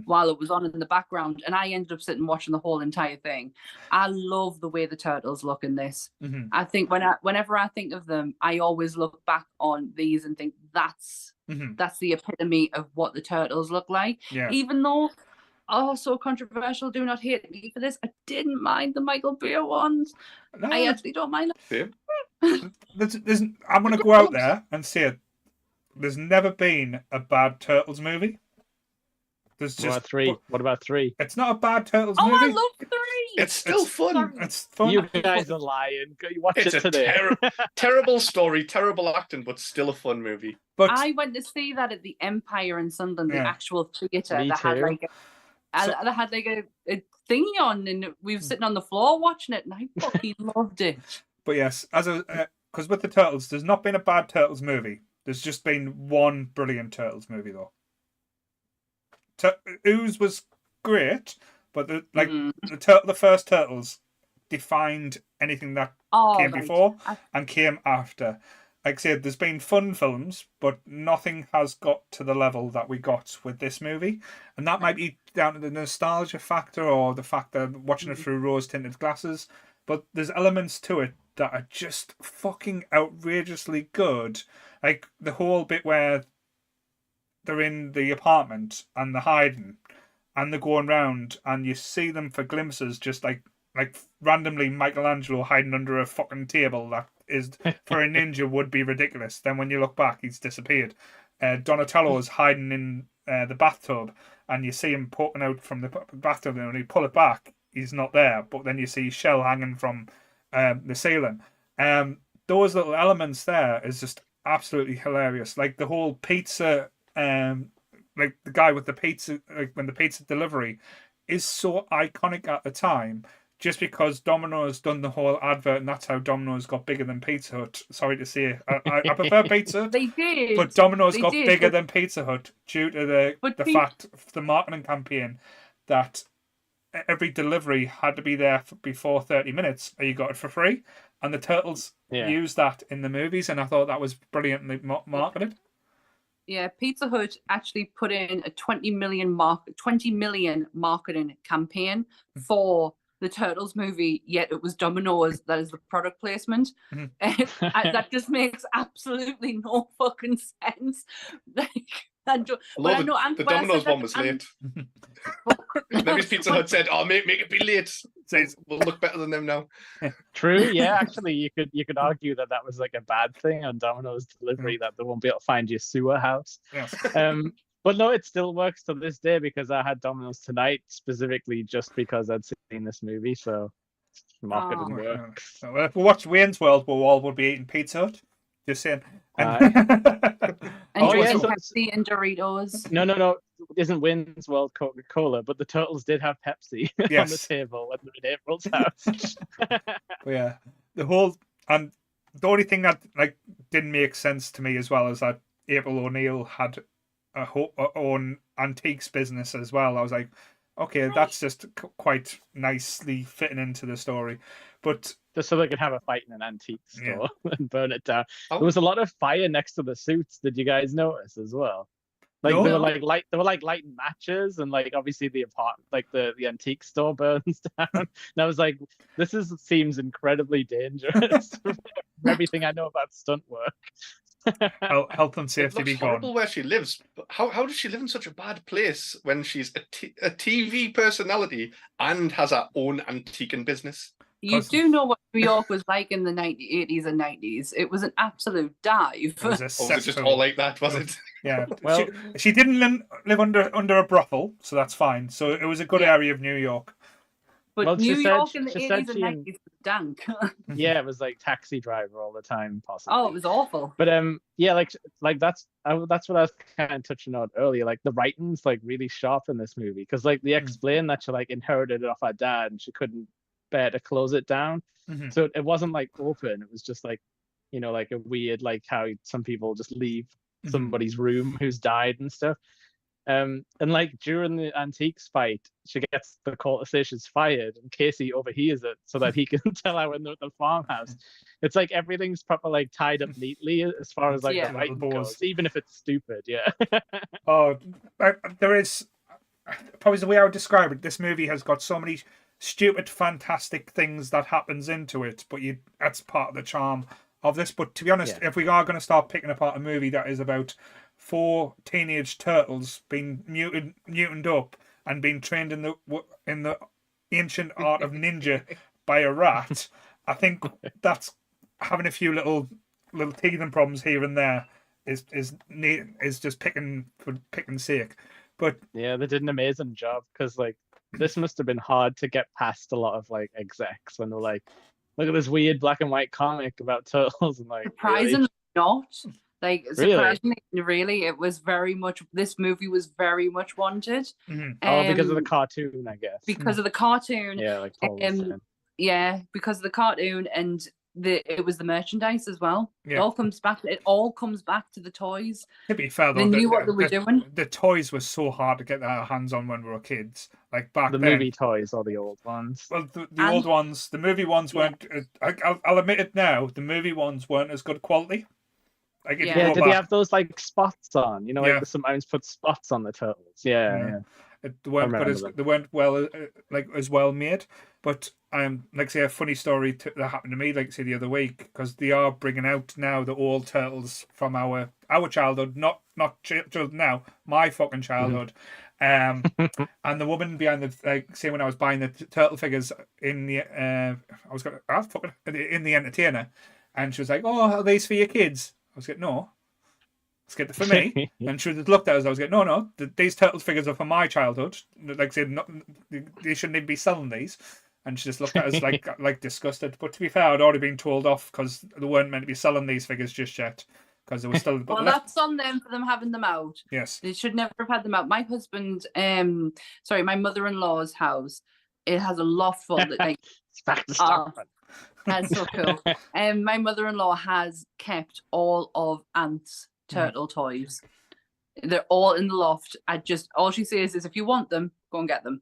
while it was on in the background, and I ended up sitting watching the whole entire thing. I love the way the turtles look in this. I think whenever I think of them, I always look back on these and think that's the epitome of what the turtles look like. Even though so controversial, do not hate me for this, I didn't mind the Michael Bay ones. No. I actually don't mind them. I'm going to go out there and say it. There's never been a bad Turtles movie. There's just What about 3? It's not a bad Turtles movie. I love 3. It's still fun. It's fun. You guys are lying. Go watch it today. Terrible story, terrible acting, but still a fun movie. But I went to see that at the Empire in Sunderland, the actual theatre that had like I had like a thingy on, and we were sitting on the floor watching it, and I fucking loved it. But yes, because with the Turtles, there's not been a bad Turtles movie. There's just been one brilliant Turtles movie, though. Ooze was great, but the first Turtles defined anything that came before and came after. like I said, there's been fun films, but nothing has got to the level that we got with this movie. And that might be down to the nostalgia factor or the fact that I'm watching it through rose-tinted glasses. But there's elements to it that are just fucking outrageously good. Like the whole bit where they're in the apartment and they're hiding and they're going round and you see them for glimpses, just like randomly Michelangelo hiding under a fucking table that is for a ninja would be ridiculous. Then when you look back, he's disappeared. Donatello's hiding in the bathtub, and you see him poking out from the bathtub, and when you pull it back, he's not there. But then you see Shell hanging from the ceiling. Those little elements there is just absolutely hilarious. Like the whole pizza, like the guy with the pizza, like when the pizza delivery is so iconic at the time. Just because Domino's done the whole advert, and that's how Domino's got bigger than Pizza Hut. Sorry to say, I prefer Pizza Hut. They did, but Domino's got did, bigger but... than Pizza Hut due to the fact the marketing campaign that every delivery had to be there before 30 minutes, or you got it for free. And the Turtles used that in the movies, and I thought that was brilliantly marketed. Yeah, Pizza Hut actually put in a 20 million marketing campaign for the Turtles movie, yet it was Domino's that is the product placement. That just makes absolutely no fucking sense. Like, the Domino's one was late. Maybe Pizza Hut said, "Oh, make it be late. We'll look better than them now." True. Yeah, actually, you could argue that was like a bad thing on Domino's delivery, that they won't be able to find your sewer house. Yes. But no, it still works to this day because I had Domino's tonight specifically just because I'd seen this movie. So marketing works. If we watch Wayne's World, we all would be eating Pizza Hut. Just saying. And drinking Pepsi and Doritos. No. Isn't Wayne's World Coca-Cola? But the Turtles did have Pepsi on the table when they were in April's house. Yeah, the only thing that didn't make sense to me as well is that April O'Neil had her own antiques business as well. I was like, okay, that's just quite nicely fitting into the story, but just so they could have a fight in an antique store and burn it down. There was a lot of fire next to the suits. Did you guys notice as well? They were lighting matches, and obviously the antique store burns down. And I was like, this seems incredibly dangerous from everything I know about stunt work. Health and safety be gone. Horrible where she lives. But how does she live in such a bad place when she's a TV personality and has her own antiquing business? You do know what New York was like in the 80s and 90s. It was an absolute dive. It was just all like that, was it? Yeah. Well, she didn't live under a brothel, so that's fine. So it was a good area of New York. But New York in the 80s and 90s was dank. Yeah, it was like Taxi Driver all the time, possibly. Oh, it was awful. But that's what I was kind of touching on earlier. Like the writing's really sharp in this movie because they explain that she inherited it off her dad and she couldn't bear to close it down. So it wasn't open. It was just a weird how some people just leave somebody's room who's died and stuff. And during the antiques fight, she gets the call to say she's fired, and Casey overhears it so that he can tell her in the farmhouse. It's everything's proper tied up neatly as far as the writing goes, even if it's stupid. Yeah. There is probably the way I would describe it. This movie has got so many stupid, fantastic things that happens into it, but that's part of the charm of this. But to be honest, if we are going to start picking apart a movie that is about 4 teenage turtles being mutant up and being trained in the ancient art of ninja by a rat, I think that's having a few little teething problems here and there is just picking sake. But yeah, they did an amazing job because this must have been hard to get past a lot of execs when they're look at this weird black and white comic about turtles and surprisingly not. Surprisingly, really, it was very much. This movie was very much wanted. Because of the cartoon, I guess. Because of the cartoon. Yeah, because of the cartoon and it was the merchandise as well. Yeah. It all comes back. It all comes back to the toys. To be fair, though, they knew what they were doing. The toys were so hard to get our hands on when we were kids. Back the then. Movie toys or the old ones. Well, the old ones, the movie ones weren't. I'll admit it now. The movie ones weren't as good quality. Like if Yeah. you Yeah, go did back, they have those like spots on? You know, like Yeah. they sometimes put spots on the turtles. Yeah, Yeah. yeah. They weren't good remember as them. they weren't well like as well made. But like say a funny story that happened to me like say the other week, because they are bringing out now the old turtles from our childhood, not children now, my fucking childhood. And the woman behind the like say when I was buying the turtle figures in the in the entertainer, and she was like, "Oh, are these for your kids?" I was like, "No, it's good for me." And she just looked at us. I was like, no, these turtles figures are from my childhood. Like, said, no, they shouldn't even be selling these. And she just looked at us like disgusted. But to be fair, I'd already been told off because they weren't meant to be selling these figures just yet because they were still. Well, that's on them for them having them out. Yes. They should never have had them out. My husband, my mother-in-law's house, it has a loft full that like It's back to Stockman. that's so cool. My mother-in-law has kept all of Ant's turtle toys. They're all in the loft. All she says is, if you want them, go and get them.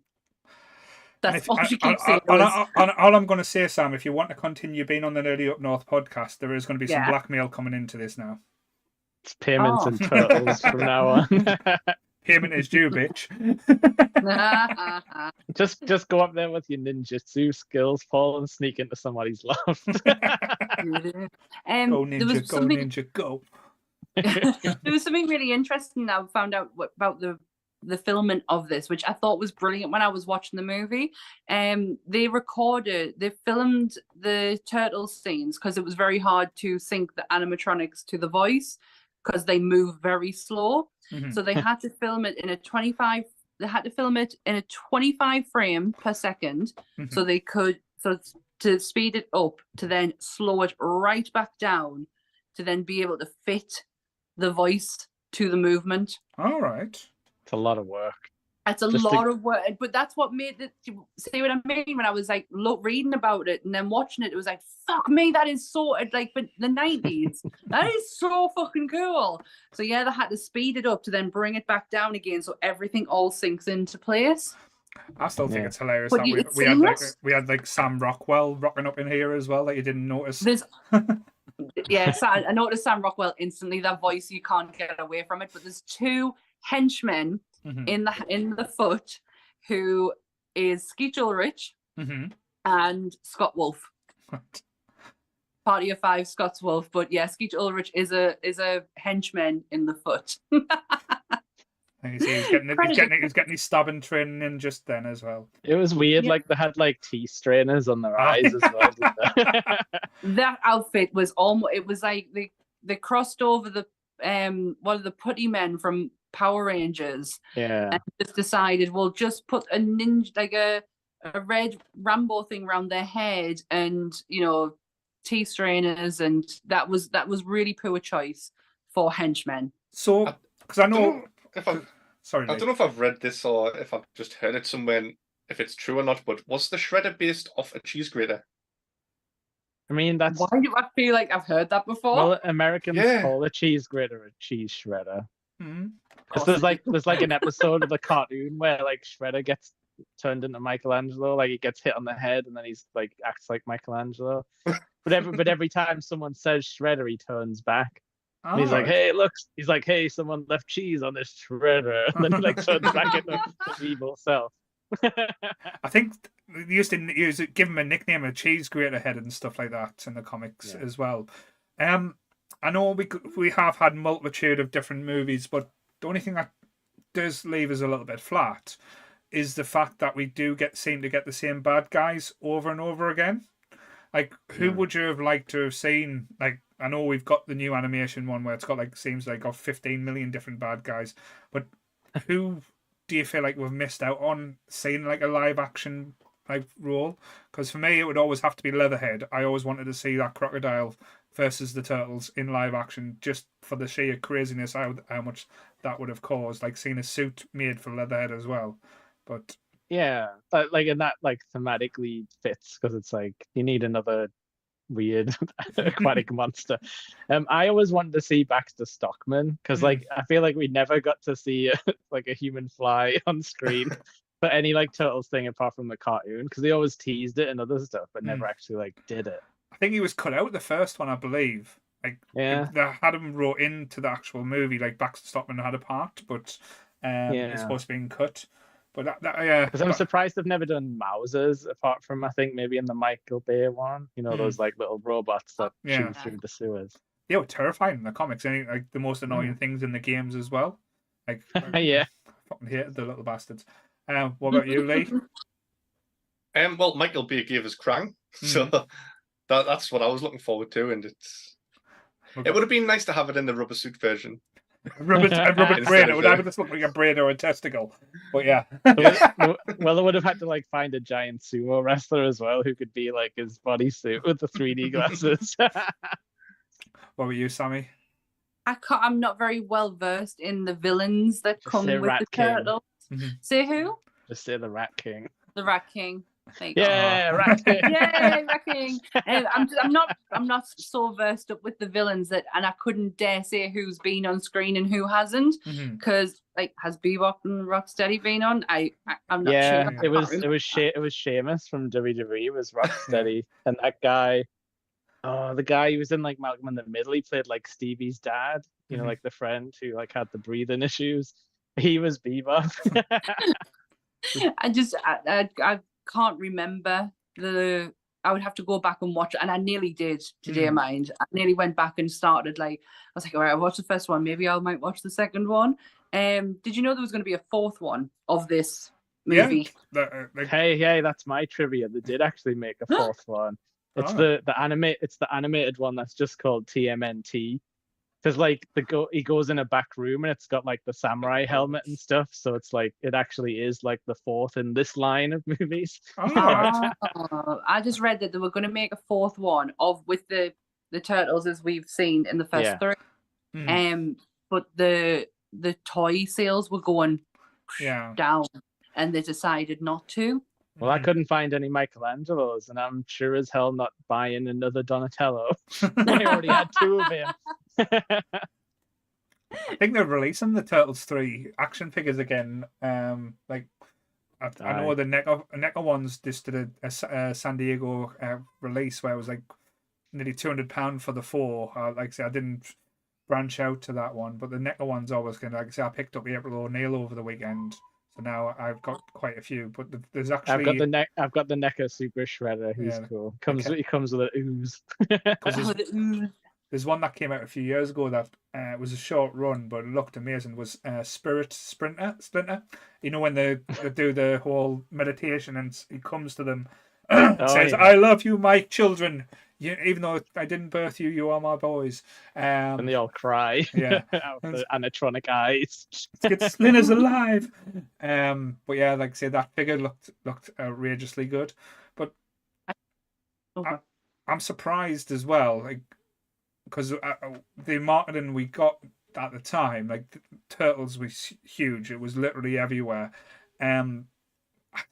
That's all she keeps saying. All I'm going to say, Sam, if you want to continue being on the Nerdy Up North podcast, there is going to be some blackmail coming into this now. It's payments and turtles from now on. Payment is due, bitch. just go up there with your ninjutsu skills, Paul, and sneak into somebody's loft. Go ninja, go. There was something really interesting that I found out about the filming of this, which I thought was brilliant when I was watching the movie. They filmed the turtle scenes because it was very hard to sync the animatronics to the voice because they move very slow. So they had to film it in a 25. They had to film it in a 25 frame per second, so they could to speed it up to then slow it right back down to then be able to fit the voice to the movement. All right. It's a lot of work. It's a lot of work, but that's what made it. See what I mean? When I was like reading about it and then watching it, it was like, fuck me, that is so like the 90s. That is so fucking cool. So yeah, they had to speed it up to then bring it back down again, so everything all sinks into place. I still think it's hilarious But that we had like Sam Rockwell rocking up in here as well that you didn't notice. Yes, I noticed Sam Rockwell instantly. That voice, you can't get away from it. But there's two henchmen in the foot who is Skeet Ulrich and Scott Wolf. Party of Five, Scott's Wolf. But yeah, Skeet Ulrich is a henchman in the foot. He's getting his stabbing training in just then as well. It was weird, like they had like tea strainers on their eyes as well. That outfit was almost. It was like they crossed over the one of the putty men from Power Rangers. Yeah. And just decided, we'll just put a ninja, like a red Rambo thing around their head, and tea strainers, and that was really poor choice for henchmen. So, because I know. Sorry, I don't know if I've read this or if I've just heard it somewhere, if it's true or not, but was the shredder based off a cheese grater? I mean, that's... Why do I feel like I've heard that before? Well, Americans call a cheese grater a cheese shredder. Because there's like an episode of the cartoon where like Shredder gets turned into Michelangelo, like he gets hit on the head and then he's like acts like Michelangelo. But every time someone says Shredder, he turns back. And he's like, hey, look, he's like, hey, someone left cheese on this shredder. And then he like turns back into his evil self. I think they used to give him a nickname, a cheese grater head and stuff like that in the comics as well. I know we have had multitude of different movies, but the only thing that does leave us a little bit flat is the fact that we do seem to get the same bad guys over and over again. Like, who would you have liked to have seen? Like, I know we've got the new animation one where it's got seems like 15 million different bad guys, but who do you feel like we've missed out on seeing like a live action role? Because for me, it would always have to be Leatherhead. I always wanted to see that crocodile versus the turtles in live action, just for the sheer craziness how much that would have caused. Like seeing a suit made for Leatherhead as well, but. Yeah, but and that thematically fits because it's like you need another weird aquatic monster. I always wanted to see Baxter Stockman because I feel like we never got to see a human fly on screen for any Turtles thing apart from the cartoon, because they always teased it and other stuff but never actually did it. I think he was cut out the first one, I believe. like Yeah. they had them wrote into the actual movie, like Baxter Stockman had a part, but it's supposed to be cut. But yeah, Because I'm surprised they've never done Mausers apart from I think maybe in the Michael Bay one. You know, those like little robots that Yeah. shoot through the sewers. they were terrifying in the comics. And like the most annoying things in the games as well. Like Yeah. I fucking hated the little bastards. What about you, Lee? Well, Michael Bay gave us Krang, so that's what I was looking forward to, and it would have been nice to have it in the rubber suit version. Rubber Instead braid. It of would the- either just look like a braid or a testicle. But yeah. Well, they would have had to like find a giant sumo wrestler as well who could be like his bodysuit with the 3D glasses. What were you, Sammy? I'm not very well versed in the villains that come say with Rat the King. turtles. Say who? Just say the Rat King. The Rat King. There you go. Yeah, Rat King. Yay, Rat King. I'm not so versed up with the villains and I couldn't dare say who's been on screen and who hasn't, because like has Bebop and Rocksteady been on? I'm not Yeah, sure. it was Sheamus from WWE was Rocksteady, and that guy. Oh, the guy who was in like Malcolm in the Middle, he played like Stevie's dad, you know, like the friend who like had the breathing issues. He was Bebop. I can't remember I would have to go back and watch it, and I nearly did today, mind. I nearly went back and started I was like, all right, I watched the first one, maybe I might watch the second one. Did you know there was going to be a fourth one of this movie? Yeah, Hey, that's my trivia. They did actually make a fourth one. It's the animated one that's just called TMNT. Because like he goes in a back room and it's got like the samurai helmet and stuff, so it's like it actually is like the fourth in this line of movies. I just read that they were going to make a fourth one with the turtles as we've seen in the first three. But the toy sales were going down, and they decided not to. Well, I couldn't find any Michelangelos, and I'm sure as hell not buying another Donatello. I already had two of him. I think they're releasing the Turtles 3 action figures again. I know the NECA ones just did a San Diego release where it was like nearly £200 for the 4. Like I say, I didn't branch out to that one, but the NECA one's always going to, like I say, I picked up April O'Neil over the weekend. So now I've got quite a few, but there's actually I've got the NECA Super Shredder. He's cool. He comes with an ooze. There's one that came out a few years ago that was a short run, but it looked amazing. Was Spirit Splinter. You know when they do the whole meditation and he comes to them, says, "I love you, my children. Even though I didn't birth you, you are my boys." And they all cry. Yeah, out of the animatronic eyes. Splinter's alive. But yeah, like I say, that figure looked outrageously good. But I'm surprised as well, like because the marketing we got at the time, like Turtles was huge. It was literally everywhere.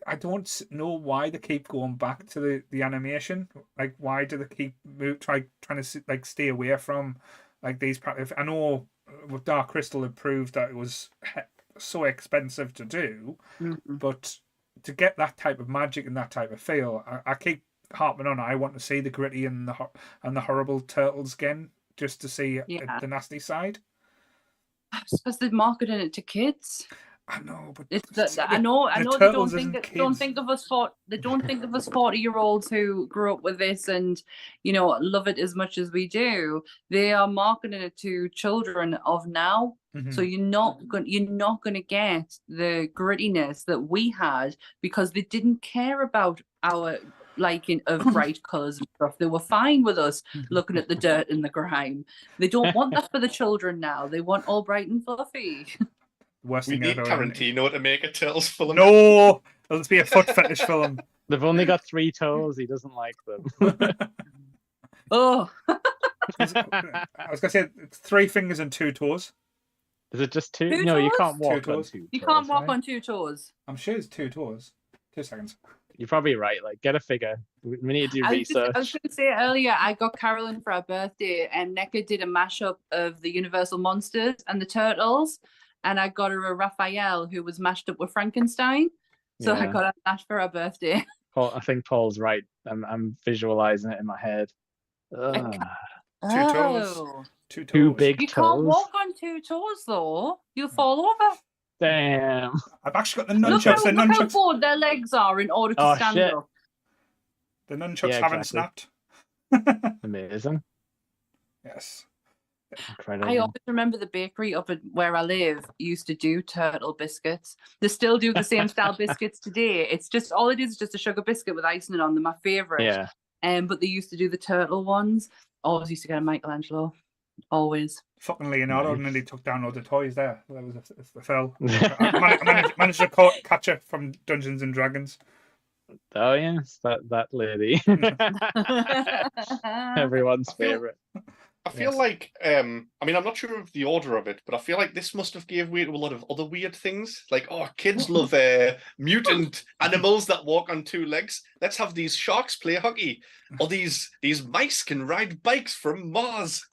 I don't know why they keep going back to the animation. Like, why do they keep trying to like stay away from like these? I know with Dark Crystal it proved that it was so expensive to do, but to get that type of magic and that type of feel, I keep harping on. I want to see the gritty and the horrible Turtles again, just to see the nasty side. I suppose they're marketing it to kids. I know, but I know they don't think of us 40-year-olds who grew up with this and love it as much as we do. They are marketing it to children of now, so you're not going to get the grittiness that we had because they didn't care about our liking of bright colours and stuff. They were fine with us looking at the dirt and the grime. They don't want that for the children now. They want all bright and fluffy. Worst we thing need ever. Tarantino to make a Turtles film. No, let's be a foot fetish film. They've only got 3 toes. He doesn't like them. Oh, I was gonna say it's 3 fingers and 2 toes. Is it just 2? Two No, you toes? can't walk 2 on toes. 2 toes. you can't walk right? on 2 toes. I'm sure it's 2 toes. 2 seconds. You're probably right. Like, get a figure. We need to do research. I was going to say earlier, I got Carolyn for her birthday, and NECA did a mashup of the Universal Monsters and the Turtles, and I got her a Raphael who was mashed up with Frankenstein. So I got her that for her birthday. I think Paul's right. I'm visualizing it in my head. Two toes. Oh. Two toes. Two big You can't toes. walk on 2 toes though. You'll fall over. Damn. I've actually got the Look nunchucks. The how nunchucks. broad their legs are in order to Oh, stand shit. up. The nunchucks Yeah, haven't exactly. snapped. Amazing. Yes. I Incredible. always remember the bakery up at where I live used to do turtle biscuits. They still do the same style biscuits today. It's just all it is just a sugar biscuit with icing on them. My favorite. Yeah. But they used to do the turtle ones. Always used to get a Michelangelo. Always. Fucking Leonardo Nice. nearly took down all the toys there. That was a fell. I managed to catch her from Dungeons and Dragons. Oh yes, that lady. Everyone's favorite. I feel Yes. like, I mean, I'm not sure of the order of it, but I feel like this must have gave way to a lot of other weird things. Like, oh, kids love mutant animals that walk on 2 legs. Let's have these sharks play hockey, or these mice can ride bikes from Mars.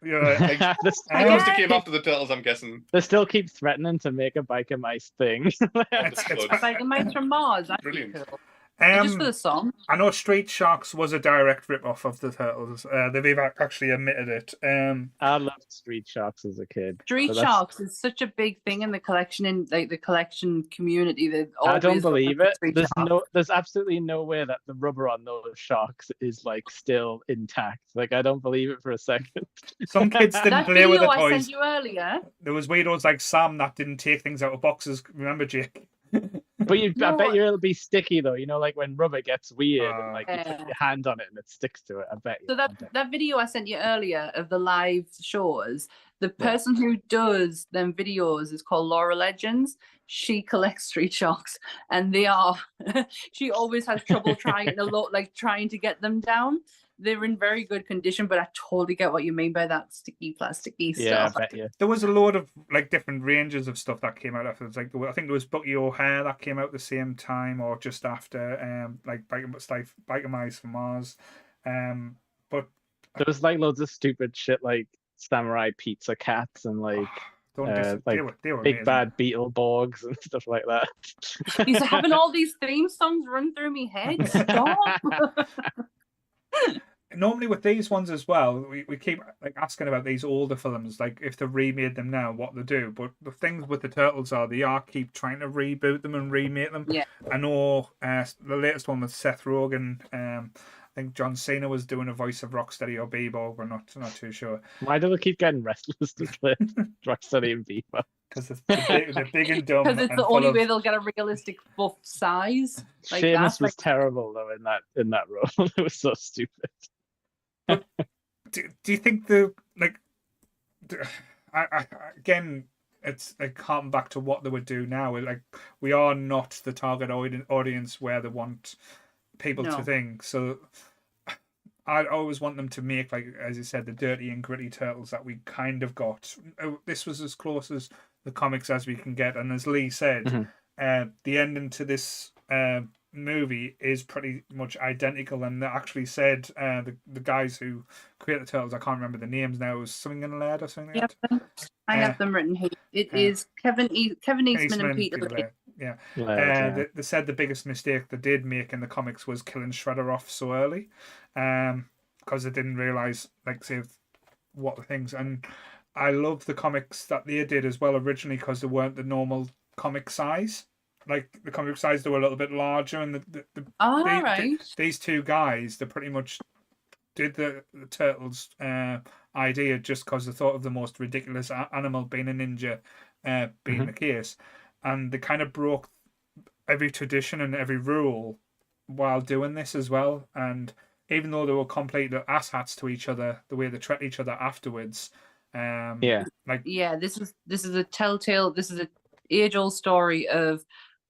Yeah. Like, They those that came after the turtles, I'm guessing. still keep threatening to make a biker mice thing. It's Like the mice from Mars. That'd be Brilliant. cool. Just for the song. I know Street Sharks was a direct rip-off of the Turtles. They've actually admitted it. I loved Street Sharks as a kid. Street so that's- Sharks is such a big thing in the collection, in like the collection community. I don't believe it. There's absolutely no way that the rubber on those sharks is like still intact. Like I don't believe it for a second. Some kids didn't That play with video the I toys. sent you earlier. There was weirdos like Sam that didn't take things out of boxes. Remember, Jake? But I No, bet you it'll be sticky though. You know, like when rubber gets weird and like you Yeah. put your hand on it and it sticks to it. I bet you. So that video I sent you earlier of the live shows, the person who does them videos is called Laura Legends. She collects Street Sharks, and they are. She always has trouble trying to get them down. They're in very good condition, but I totally get what you mean by that sticky, plasticky Yeah, stuff. I bet you. There was a load of like different ranges of stuff that came out after. Like I think there was Bucky O'Hare that came out the same time or just after. Like Biker Mice from Mars. But There was like loads of stupid shit like Samurai Pizza Cats and like they were Big amazing. Bad Beetleborgs and stuff like that. He's having all these theme songs run through me head. Stop. Normally with these ones as well, we keep like asking about these older films, like if they remade them now, what they do. But the things with the Turtles are they are keep trying to reboot them and remake them. Yeah. I know the latest one with Seth Rogen. I think John Cena was doing a voice of Rocksteady or Bebop. We're not too sure Why do they keep getting restless to play Rocksteady and Bebop? because they're big and dumb. Because it's and the full only of- way they'll get a realistic buff size. Like Seamus that's was like, terrible though in that role. It was so stupid. Do you think the like? I again, it's like harking back to what they would do now. Like we are not the target audience where they want people to No. think. So I always want them to make, like as you said, the dirty and gritty Turtles that we kind of got. This was as close as the comics as we can get, and as Lee said, the ending to this movie is pretty much identical. And they actually said the guys who create the Turtles, I can't remember the names now, it was something in lead or something like that. I have them written here. It is Kevin Eastman and Peter Laird. Yeah. Yeah. They said the biggest mistake they did make in the comics was killing Shredder off so early, because they didn't realize what the things. And I love the comics that they did as well originally because they weren't the normal comic size. Like the comic size, they were a little bit larger, and these two guys, they pretty much did the Turtles idea just because they thought of the most ridiculous animal being a ninja, being the case, and they kind of broke every tradition and every rule while doing this as well. And even though they were complete asshats to each other, the way they treat each other afterwards, this is a telltale. This is a age-old story of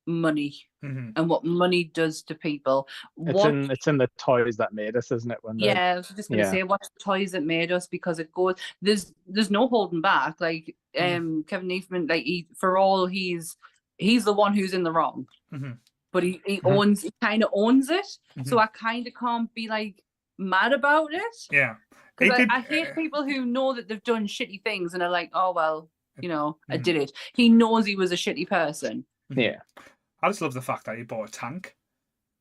money and what money does to people. It's in the toys that made us, isn't it? I was just going to say, watch the toys that made us, because it goes. There's no holding back. Like Kevin Eastman, like he's the one who's in the wrong, but he kind of owns it. So I kind of can't be like mad about it. Yeah, because I hate people who know that they've done shitty things and are like, oh well, I did it. He knows he was a shitty person. Yeah. I just love the fact that he bought a tank.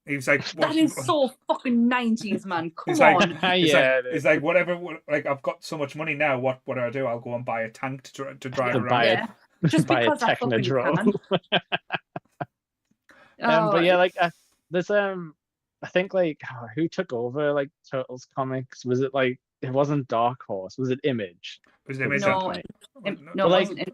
He was like, That is so fucking 90s, man. Come He's like, on. he's like, whatever. Like, I've got so much money now. What do I do? I'll go and buy a tank to drive To around. buy Yeah. Just buy a because I fucking Technodrome. can. But Oh, yeah, like there's I think like who took over like Turtles comics? Was it like it wasn't Dark Horse? Was it Image? Was At Image some No, point? no, But, it like- wasn't.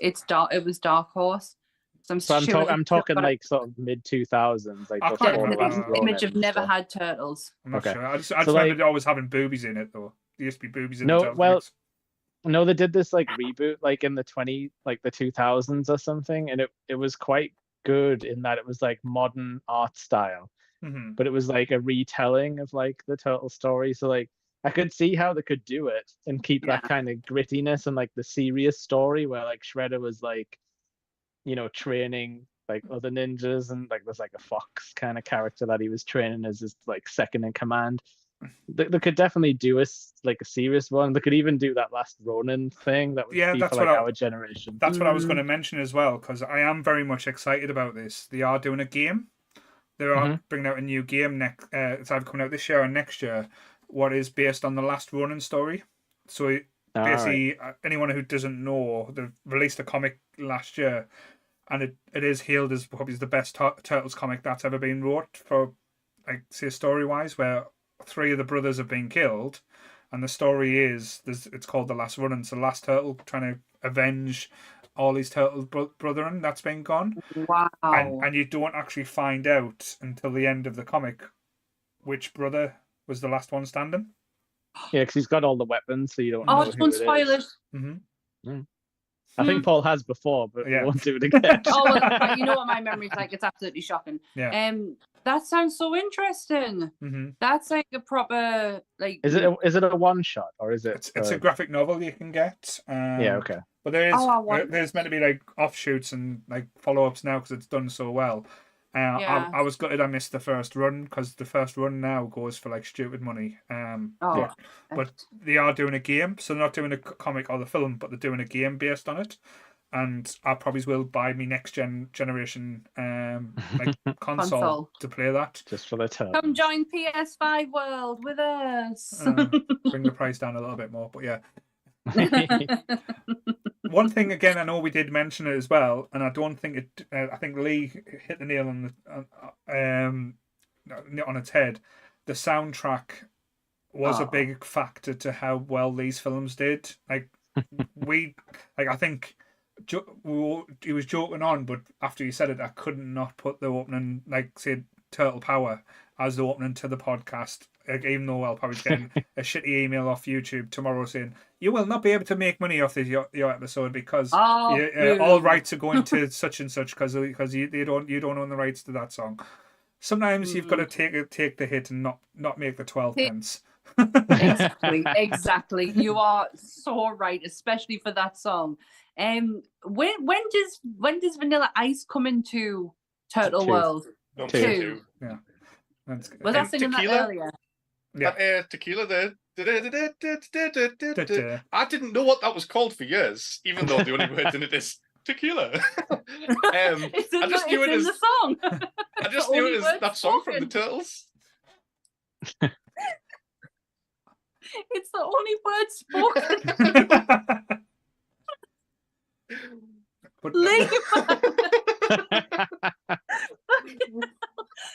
It's dark. It was Dark Horse. So So sure I'm it's talking got- like sort of mid 2000s, like I can't before the remember last that. Ronin Image have and never stuff. had turtles. I'm not Okay. sure. I just So, remember like- always having boobies in it though. There used to be boobies in the No, Turtles well, comics. no, they did this like reboot like in the 2000s or something, and it was quite good in that it was like modern art style, Mm-hmm. but it was like a retelling of like the Turtle story. So like I could see how they could do it and keep that Yeah. kind of grittiness and like the serious story where like Shredder was like, training like other ninjas, and like there's like a fox kind of character that he was training as his like second in command. They could definitely do a serious one. They could even do that last Ronin thing that would Yeah, be that's for like what I- our generation. That's what I was going to mention as well, because I am very much excited about this. They are doing a game. They are bringing out a new game next. It's either coming out this year or next year. What is based on the last Ronin story. So basically, anyone who doesn't know, they've released a comic last year, and it is hailed as probably the best Turtles comic that's ever been wrote for, like, say, story wise, where 3 of the brothers have been killed, and the story is it's called The Last Ronin. So Last Turtle trying to avenge all these turtle brethren that's been gone, Wow. and you don't actually find out until the end of the comic which brother was the last one standing. Yeah, because he's got all the weapons, so you don't know Oh, who don't it spoil it. is. Mm-hmm. I think Paul has before, but Yeah. we won't do it again. Oh, well, but you know what my memory's like. It's absolutely shocking. Yeah. That sounds so interesting. Mm-hmm. That's like a proper like. Is it a one shot or is it? It's a graphic novel you can get. Yeah. Okay. But there is Oh, I want there's meant to be like offshoots and like follow ups now because it's done so well. Yeah. I was gutted I missed the first run because the first run now goes for like stupid money. Oh, But they are doing a game, so they're not doing a comic or the film, but they're doing a game based on it. And I probably will buy me next generation like console to play that. Just for the turn. come join PS5 world with us. Bring the price down a little bit more, but yeah. One thing again, I know we did mention it as well, and I don't think it. I think Lee hit the nail on its head. The soundtrack was a big factor to how well these films did. Like I think he was joking on, but after he said it, I couldn't not put the opening, like say Turtle Power, as the opening to the podcast. Like, even though I'll probably get a shitty email off YouTube tomorrow saying you will not be able to make money off this your episode because all rights are going to such and such because you don't own the rights to that song. Sometimes you've got to take the hit and not make the 12 pence. Exactly. You are so right, especially for that song. When does Vanilla Ice come into Turtle Two. World? Number Two. 2. Yeah. That's good. Was I singing that Tequila? earlier? Yeah. That tequila there. I didn't know what that was called for years, even though the only word in it is tequila. It's in, I just knew it in as the song. I just the knew only it as word that song from the spoken. Turtles. It's the only word spoken. But Leave.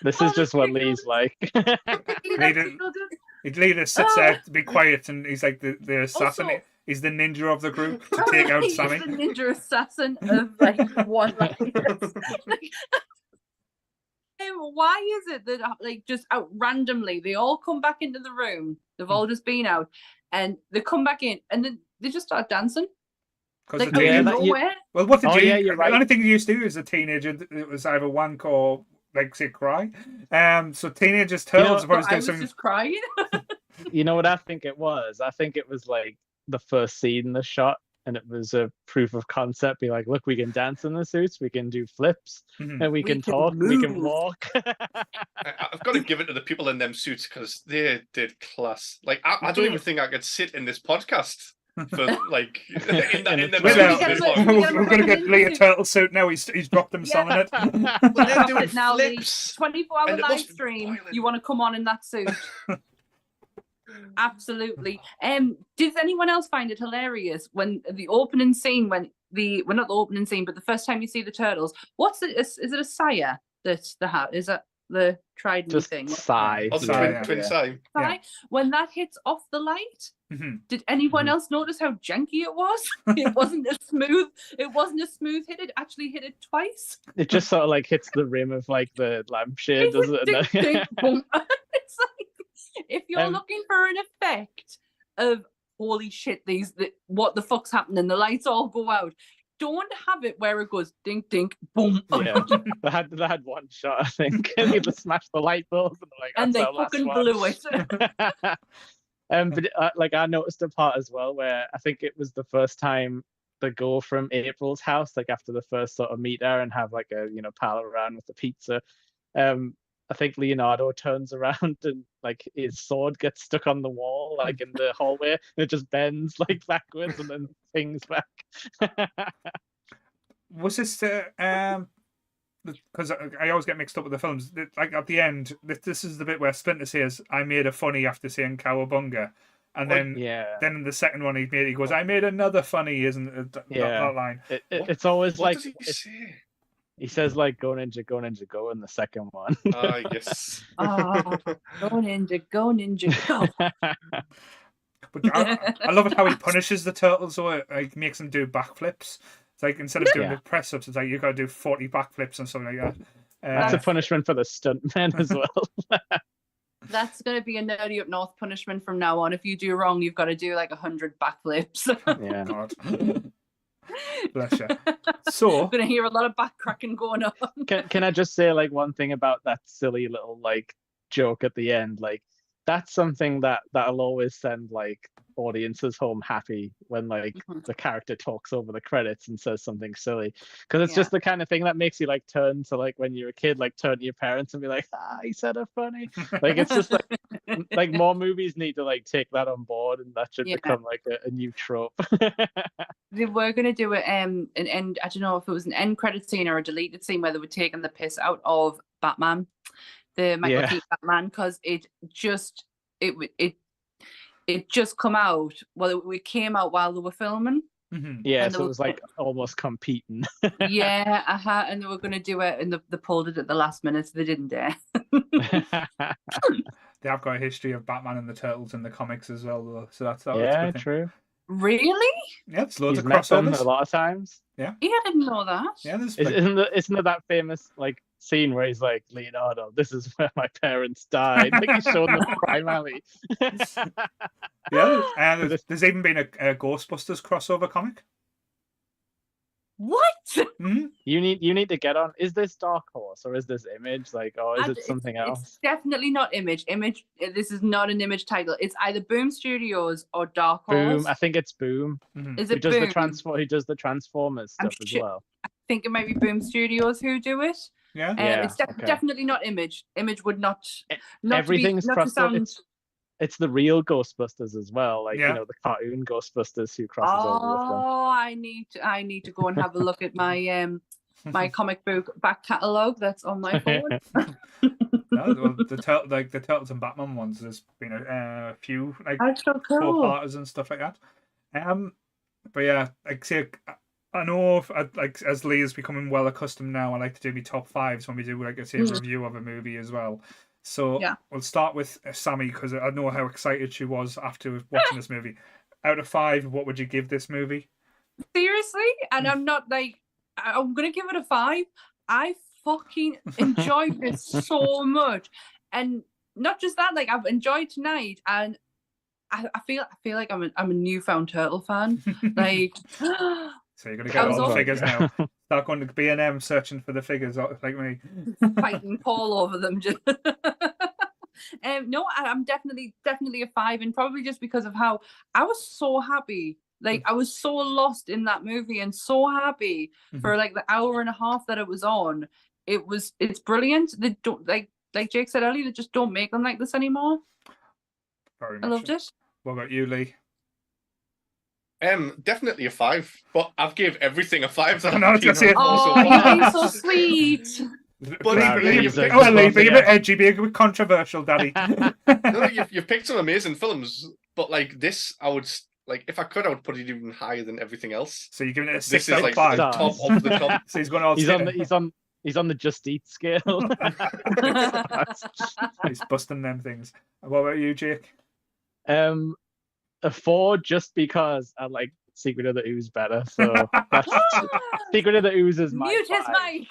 This is just what Lee's like. His leader sits there to be quiet, and he's like the assassin. Also- He's the ninja of the group to take out He's Sammy. the ninja assassin of like one. Why is it that like just out randomly they all come back into the room? They've all just been out, and they come back in, and then they just start dancing. Like out Yeah, of that- you- nowhere. Well, what did Oh, you? yeah, you're right. The only thing you used to do as a teenager, it was either wank or like say cry. So teenagers turtles know, are supposed to I do was something. just crying. You know what I think it was? I think it was like the first scene in the shot, and it was a proof of concept. Be like, look, we can dance in the suits, we can do flips, Mhm. and we can can talk, we can move. walk. I've got to give it to the people in them suits because they did class. Like I don't even think I could sit in this podcast. for like in the Wait, suit now, this We're long. we're going to get We're Lee a gonna- turtle suit now. He's dropped himself in it. But they're Stop doing it now, Lee. flips. 24-hour and it live must be stream. boiling. You want to come on in that suit? Absolutely. Did anyone else find it hilarious when the opening scene, not the opening scene, but the first time you see the turtles? What's it? Is it a saya that the hat? Is that the trident Just thing? sigh. Oh, the Yeah. twin side. Yeah. When that hits off the light, did anyone else notice how janky it was? It wasn't a smooth. It wasn't a smooth hit. It actually hit it twice. It just sort of like hits the rim of like the lampshade, does it? Ding, ding, boom. It's like if you're Um, looking for an effect of holy shit, what the fuck's happening? The lights all go out. Don't have it where it goes ding ding boom. Yeah, they had one shot, I think. And they just smashed the light bulb, and they're like, And "That's they our last fucking one." blew it. But like I noticed a part as well where I think it was the first time they go from April's house, like after the first sort of meet her and have like a pal around with the pizza. I think Leonardo turns around and like his sword gets stuck on the wall, like in the hallway, and it just bends like backwards and then pings back. Was this because I always get mixed up with the films. Like at the end, this is the bit where Splinter says, "I made a funny after saying Cowabunga," and then Yeah. then in the second one he goes, "I made another funny," isn't it? That line? It's always What like does he say? he says like "Go Ninja, go Ninja, go" in the second one. Ah, yes. Oh, go ninja, go ninja, go. But I love it how he punishes the turtles, or like makes them do backflips. It's like instead of doing Yeah. the press ups, it's like you got to do 40 backflips and something like that. That's a punishment for the stuntmen as well. That's going to be a nerdy up north punishment from now on. If you do wrong, you've got to do like 100 backflips. Yeah. God. Bless you. So, I'm going to hear a lot of back cracking going on. Can I just say like one thing about that silly little like joke at the end? Like that's something that'll always send like audiences home happy when like the character talks over the credits and says something silly, because it's just the kind of thing that makes you like turn to like when you're a kid, like turn to your parents and be like, he said a funny. Like it's just like more movies need to like take that on board, and that should become like a new trope. They were going to do it an end, I don't know if it was an end credit scene or a deleted scene where they were taking the piss out of Batman, the Michael Keaton Batman, because it just come out. Well, it came out while they were filming. Yeah, And so it was like almost competing. Yeah, and they were going to do it, and they pulled it at the last minute, so they didn't dare. they have got a history of Batman and the Turtles in the comics as well, though. So that's yeah, good thing. true. Really? Yeah, there's loads He's of met them crossovers. a lot of times. Yeah, I didn't know that. Yeah, there's Isn't there that famous like scene where he's like, Leonardo, this is where my parents died? Like he's showing them Crime Alley. Yeah, and there's even been a Ghostbusters crossover comic. What? Mm-hmm. You need to get on. Is this Dark Horse or is this Image? Like, or is it something else? It's definitely not Image. Image. This is not an Image title. It's either Boom Studios or Dark Horse. Boom. I think it's Boom. Is Who it does Boom? Who does the Transformers stuff as well? I think it might be Boom Studios who do it. Yeah. It's definitely not Image. Image would not. Everything's not to sound... It's the real Ghostbusters as well, like Yeah. the cartoon Ghostbusters who crosses over with them. Oh, I need to go and have a look at my my comic book back catalogue that's on my phone. No, well, the Turtles and Batman ones. There's been a few like That's so cool. four-parters and stuff like that. But yeah, like say, I know like as Lee is becoming well accustomed now, I like to do my top fives when we do like a review of a movie as well. So we'll start with Sammy, because I know how excited she was after watching this movie. Out of 5, what would you give this movie? Seriously? And I'm not like, I'm going to give it a 5. I fucking enjoyed this so much. And not just that, like I've enjoyed tonight, and I feel like I'm a newfound Turtle fan. Like, so you're going to get all the figures now. Start going to B&M searching for the figures like me. Fighting Paul over them. No, I'm definitely a 5, and probably just because of how I was so happy. Like I was so lost in that movie and so happy for like the hour and a half that it was on. It's brilliant. They don't like Jake said earlier, they just don't make them like this anymore. Very I much. loved it. What about you, Lee? Definitely a 5, but I've gave everything a 5 that I know, I was I've gonna say- been on so Oh, you're far. being so sweet. But Leave Jesus. be a bit edgy, be a bit controversial, Daddy. No, you've picked some amazing films, but like this, I would like if I could, I would put it even higher than everything else. So you're giving it a This 6 is out like of 5. the top of the top. So he's going all He's on the Just Eat scale. He's busting them things. What about you, Jake? A 4 just because I like Secret of the Ooze better. So that's Secret of the Ooze is my Mute his 5. mic.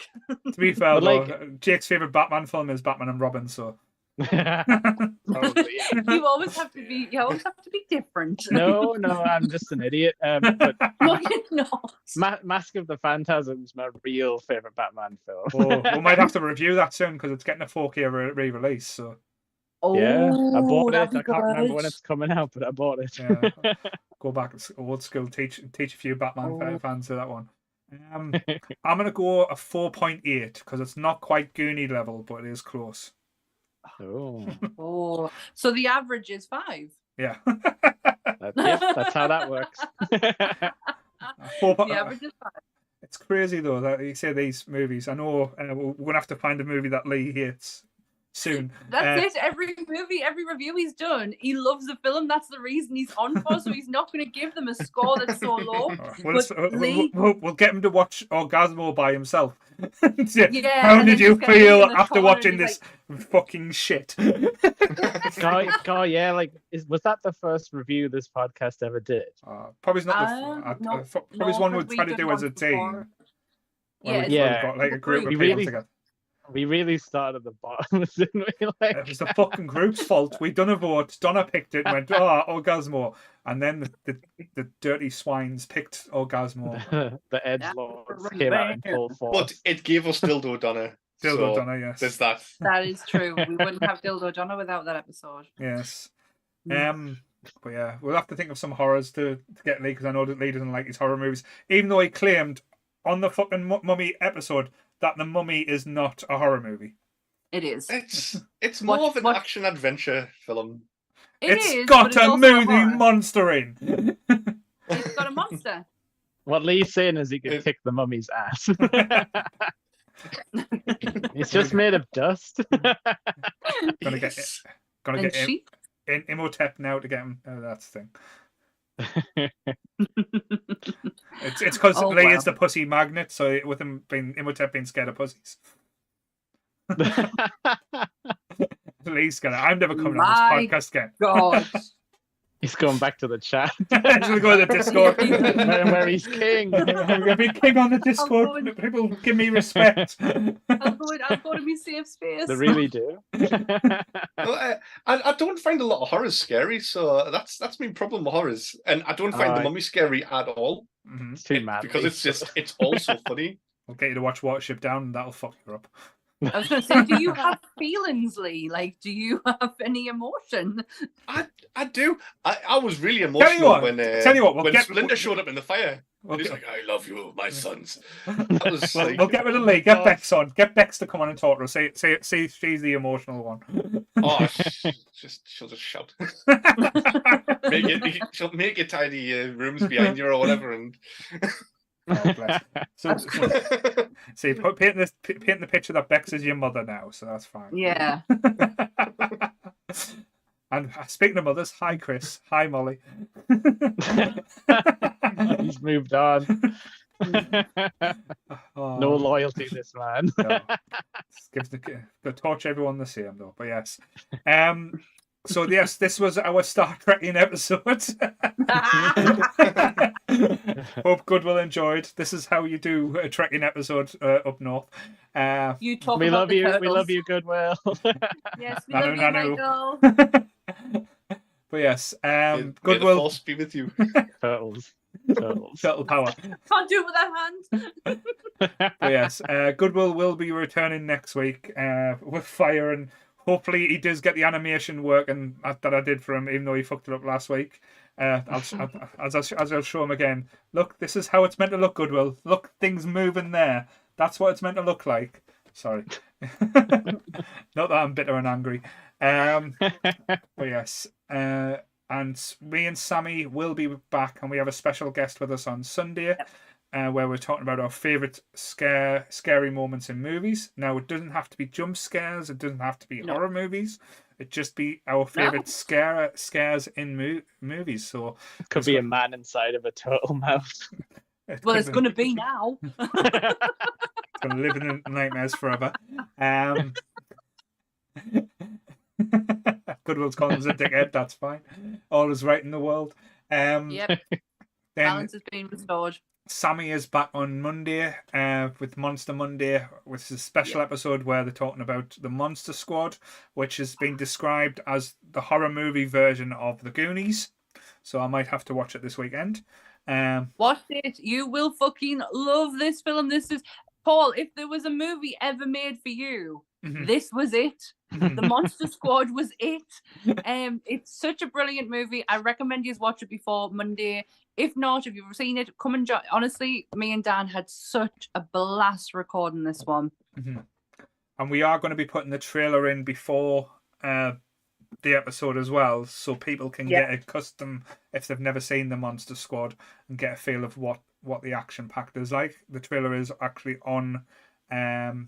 To be fair, But, though, like- Jake's favourite Batman film is Batman and Robin, so... Probably, yeah. You always have to be different. No, I'm just an idiot. But No, you're not. Mask of the Phantasm's my real favorite Batman film. Oh, we might have to review that soon because it's getting a 4K re-release, so... Oh, Yeah, I bought that'd it. be I can't remember good. when it's coming out, but I bought it. Yeah. Go back old school, teach a few Batman Oh. fans to that one. I'm going to go a 4.8 because it's not quite Goonie level, but it is close. Oh, Oh, so the average is 5. Yeah. that's how that works. The average is 5. It's crazy though that you say these movies. I know we're going to have to find a movie that Lee hates soon. That's it. Every movie, every review he's done, he loves the film. That's the reason he's on for. So he's not going to give them a score that's so low. We'll get him to watch Orgasmo by himself. Yeah, How and did then you just get Lee feel in the after corner watching and he's this fucking shit? God, yeah, like was that the first review this podcast ever did? Probably not. No, Probably one we'll because try we've to done do as a one team. before. Where Yeah, we've got like a group of We people really- together. We really started at the bottom, didn't we? Like, It was the fucking group's fault. We'd done a vote. Donna picked it and went, Orgasmo. And then the dirty swines picked Orgasmo. the edgelords came out in full force. But it gave us Dildo Donna. Dildo so Donna, yes. There's that. That is true. We wouldn't have Dildo Donna without that episode. Yes. But yeah, we'll have to think of some horrors to get Lee because I know that Lee doesn't like his horror movies. Even though he claimed on the fucking Mummy episode that the Mummy is not a horror movie. It is. It's more of an what- action adventure film. It's got a movie monster in. It's got a monster. What Lee's saying is he can kick the mummy's ass. It's just made of dust. Gonna get And sheep. Imhotep now to get him. That's the thing. It's because Oh, Lee wow. is the pussy magnet, so with him being Imhotep being scared of pussies. Lee's scared. I'm never coming on My this podcast again. God. He's going back to the chat. He's gonna go to the Discord. where he's king. I'm gonna be king on the Discord. People give me respect. I'll go to my safe space. They really do. I don't find a lot of horrors scary, so that's my problem with horrors. And I don't find the Mummy scary at all. Mm-hmm. It's too mad. Because it's also funny. I'll get you to watch Watership Down and that'll fuck you up. I was going to say, do you have feelings, Lee? Like, do you have any emotion? I do. I was really emotional when Splinter showed up in the fire. And he's like, "I love you, my sons." That was we'll get rid of Lee. Get Bex on. Get Bex to come on and talk to us. Say she's the emotional one. Oh, she'll just shout. She'll make you tidy rooms behind you or whatever, and. Oh, bless. So see, painting the picture that Bex is your mother now, so that's fine. Yeah. And speaking of mothers, hi Chris, hi Molly. He's moved on. No loyalty, this man. No. Gives the torch everyone the same though. But yes. So yes, this was our Star Trekian episode. Hope Goodwill enjoyed. This is how you do a Trekian episode up north. You talk We about love the you. turtles. We love you, Goodwill. Yes, we Nanu, love Nanu. you, Michael. But yes, May the Goodwill. force be with you. Turtles. Turtle power. Can't do it with that hand. But yes, Goodwill will be returning next week with fire, and hopefully he does get the animation working that I did for him, even though he fucked it up last week. As I'll show him again. Look, this is how it's meant to look, Goodwill. Look, things moving there. That's what it's meant to look like. Sorry. Not that I'm bitter and angry. But yes. and me and Sammy will be back, and we have a special guest with us on Sunday. Where we're talking about our favourite scary moments in movies. Now, it doesn't have to be jump scares. It doesn't have to be horror movies. It just be our favourite scares in movies. So It could be a man inside of a turtle mouth. Well, it's going to be now. It's going to live in nightmares forever. Goodwill's calling us a dickhead. That's fine. All is right in the world. Yep. Then Balance has been restored. Sammy is back on Monday with Monster Monday, which is a special episode where they're talking about the Monster Squad, which has been described as the horror movie version of The Goonies. So I might have to watch it this weekend. Watch it. You will fucking love this film. This is, Paul, if there was a movie ever made for you, this was it. The Monster Squad was it. It's such a brilliant movie. I recommend you watch it before Monday. If not, if you've seen it, come and join. Honestly, me and Dan had such a blast recording this one. And we are going to be putting the trailer in before the episode as well, so people can get accustomed, if they've never seen the Monster Squad, and get a feel of what the action packed is like. The trailer is actually on the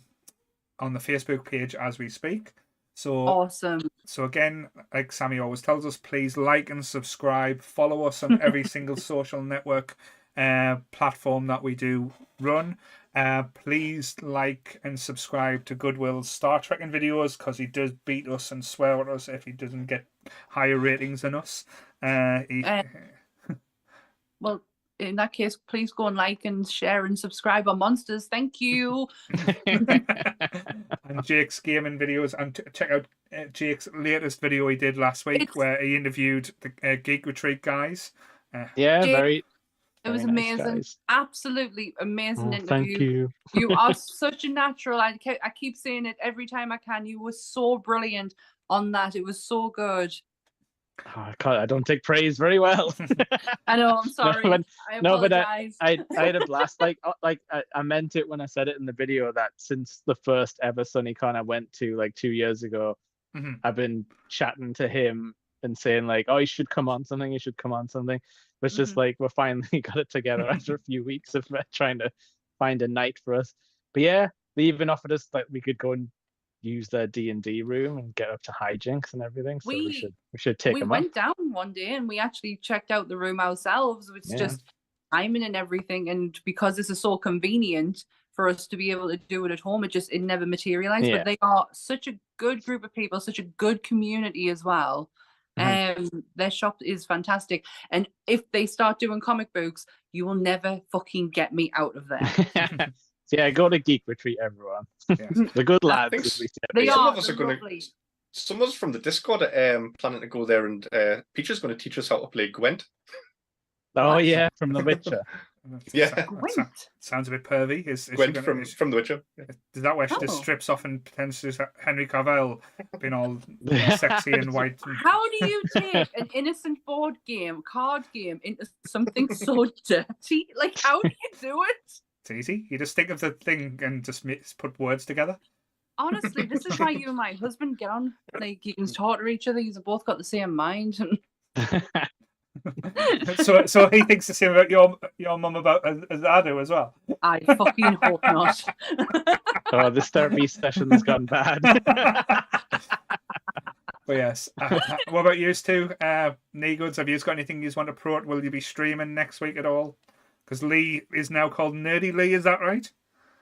Facebook page as we speak. So awesome. So again, like Sammy always tells us, please like and subscribe. Follow us on every single social network platform that we do run. Please like and subscribe to Goodwill's Star Trek videos, because he does beat us and swear at us if he doesn't get higher ratings than us. Well, in that case, please go and like and share and subscribe on Monsters. Thank you. And Jake's gaming videos, and check out Jake's latest video he did last week where he interviewed the Geek Retreat guys. Jake, it was nice amazing. guys. Absolutely amazing interview. Thank you. You are such a natural. I keep saying it every time I can. You were so brilliant on that. It was so good. Oh, I don't take praise very well. I know. I'm sorry. I apologize. I had a blast. I meant it when I said it in the video that since the first ever SunnyCon I went to 2 years ago, I've been chatting to him and saying oh, you should come on something. You should come on something. But it's just we're finally got it together after a few weeks of trying to find a night for us. But yeah, they even offered us we could go and use their D&D room and get up to hijinks and everything. So we should take them. We went down one day and we actually checked out the room ourselves. It's just timing and everything, and because this is so convenient for us to be able to do it at home, it never materialized. But they are such a good group of people, such a good community as well. Their shop is fantastic, and if they start doing comic books, you will never fucking get me out of there. Yeah, go to Geek Retreat, everyone. The good lads. Some of us from the Discord are planning to go there, and Peach is going to teach us how to play Gwent. Oh yeah, from The Witcher. Sounds a bit pervy. Gwent from The Witcher. Is that where she just strips off and pretends to Henry Cavill being all sexy and white? How do you take an innocent card game into something so dirty? How do you do it? It's easy. You just think of the thing and just put words together. Honestly, this is why you and my husband get on. You can talk to each other. You've both got the same mind. So he thinks the same about your mum as I do as well. I fucking hope not. Oh, this therapy session's gone bad. But yes, what about you two? Negoods, have you got anything you want to promote? Will you be streaming next week at all? Because Lee is now called Nerdy Lee, is that right?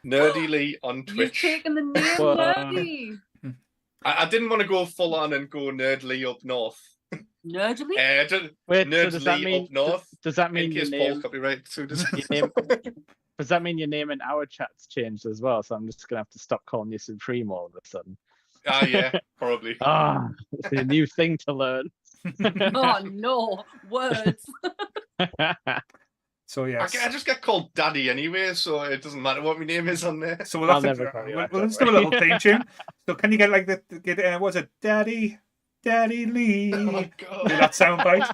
Nerdy Lee on Twitch. You've taken the name Nerdy. I didn't want to go full on and go Nerd Lee up north. Nerd Lee? Wait, Nerd so does that mean up north? Does that mean in case Paul's copyright? So does that mean your name in our chat's changed as well? So I'm just gonna have to stop calling you Supreme all of a sudden. Yeah, probably. It's a new thing to learn. Oh no, words. So yes, I just get called Daddy anyway, so it doesn't matter what my name is on there. So we'll let's do a little theme tune. So can you get what's it, Daddy Lee? Oh my God. Do that sound bite.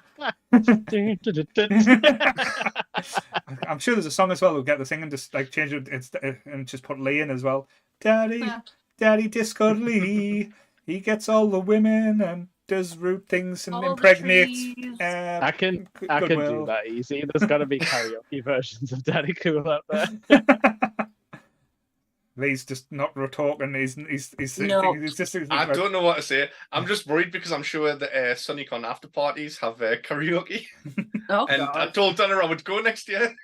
I'm sure there's a song as well. We'll get the singing and just change it and just put Lee in as well. Daddy Discord Lee. He gets all the women and does root things and All the impregnate. trees. I can do Goodwill. that easy. There's got to be karaoke versions of Daddy Cool out there. Lee's just not talking. He's No. just. I don't know what to say. I'm just worried because I'm sure that SunnyCon after parties have karaoke, Oh, and I God. told Donna I would go next year.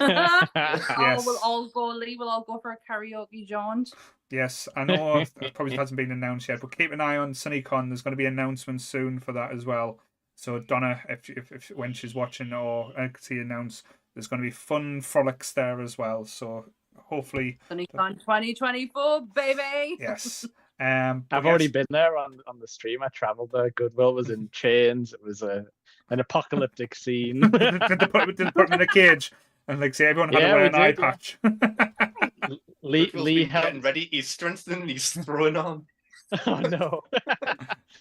Oh, Yes. we'll all go, Lee. We'll all go for a karaoke jaunt. Yes, I know it probably hasn't been announced yet, but keep an eye on SunnyCon. There's going to be announcements soon for that as well. So Donna, if when she's watching or see announce, there's going to be fun frolics there as well. So hopefully, SunnyCon 2024, baby. yes. I've But already yes, been there on the stream. I travelled there. Goodwill was in chains. It was an apocalyptic scene. did they put him in a cage and like say everyone had to Yeah, wear we an eye did, yeah. patch? Lee Lee getting helped. ready. He's strengthening. He's throwing on. Oh no!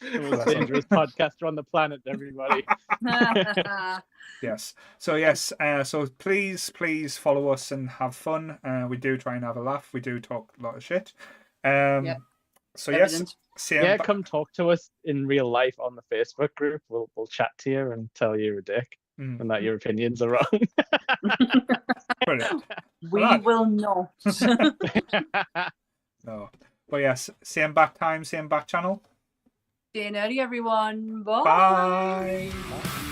The most dangerous podcaster on the planet, everybody. Yes. So yes. So please follow us and have fun. We do try and have a laugh. We do talk a lot of shit. Yep. So yes. Evident. Yeah, come talk to us in real life on the Facebook group. We'll chat to you and tell you you're a dick and that your opinions are wrong. Brilliant. We Right. will not. No. But yes, same back time, same back channel. Stay nerdy, everyone. Bye. Bye.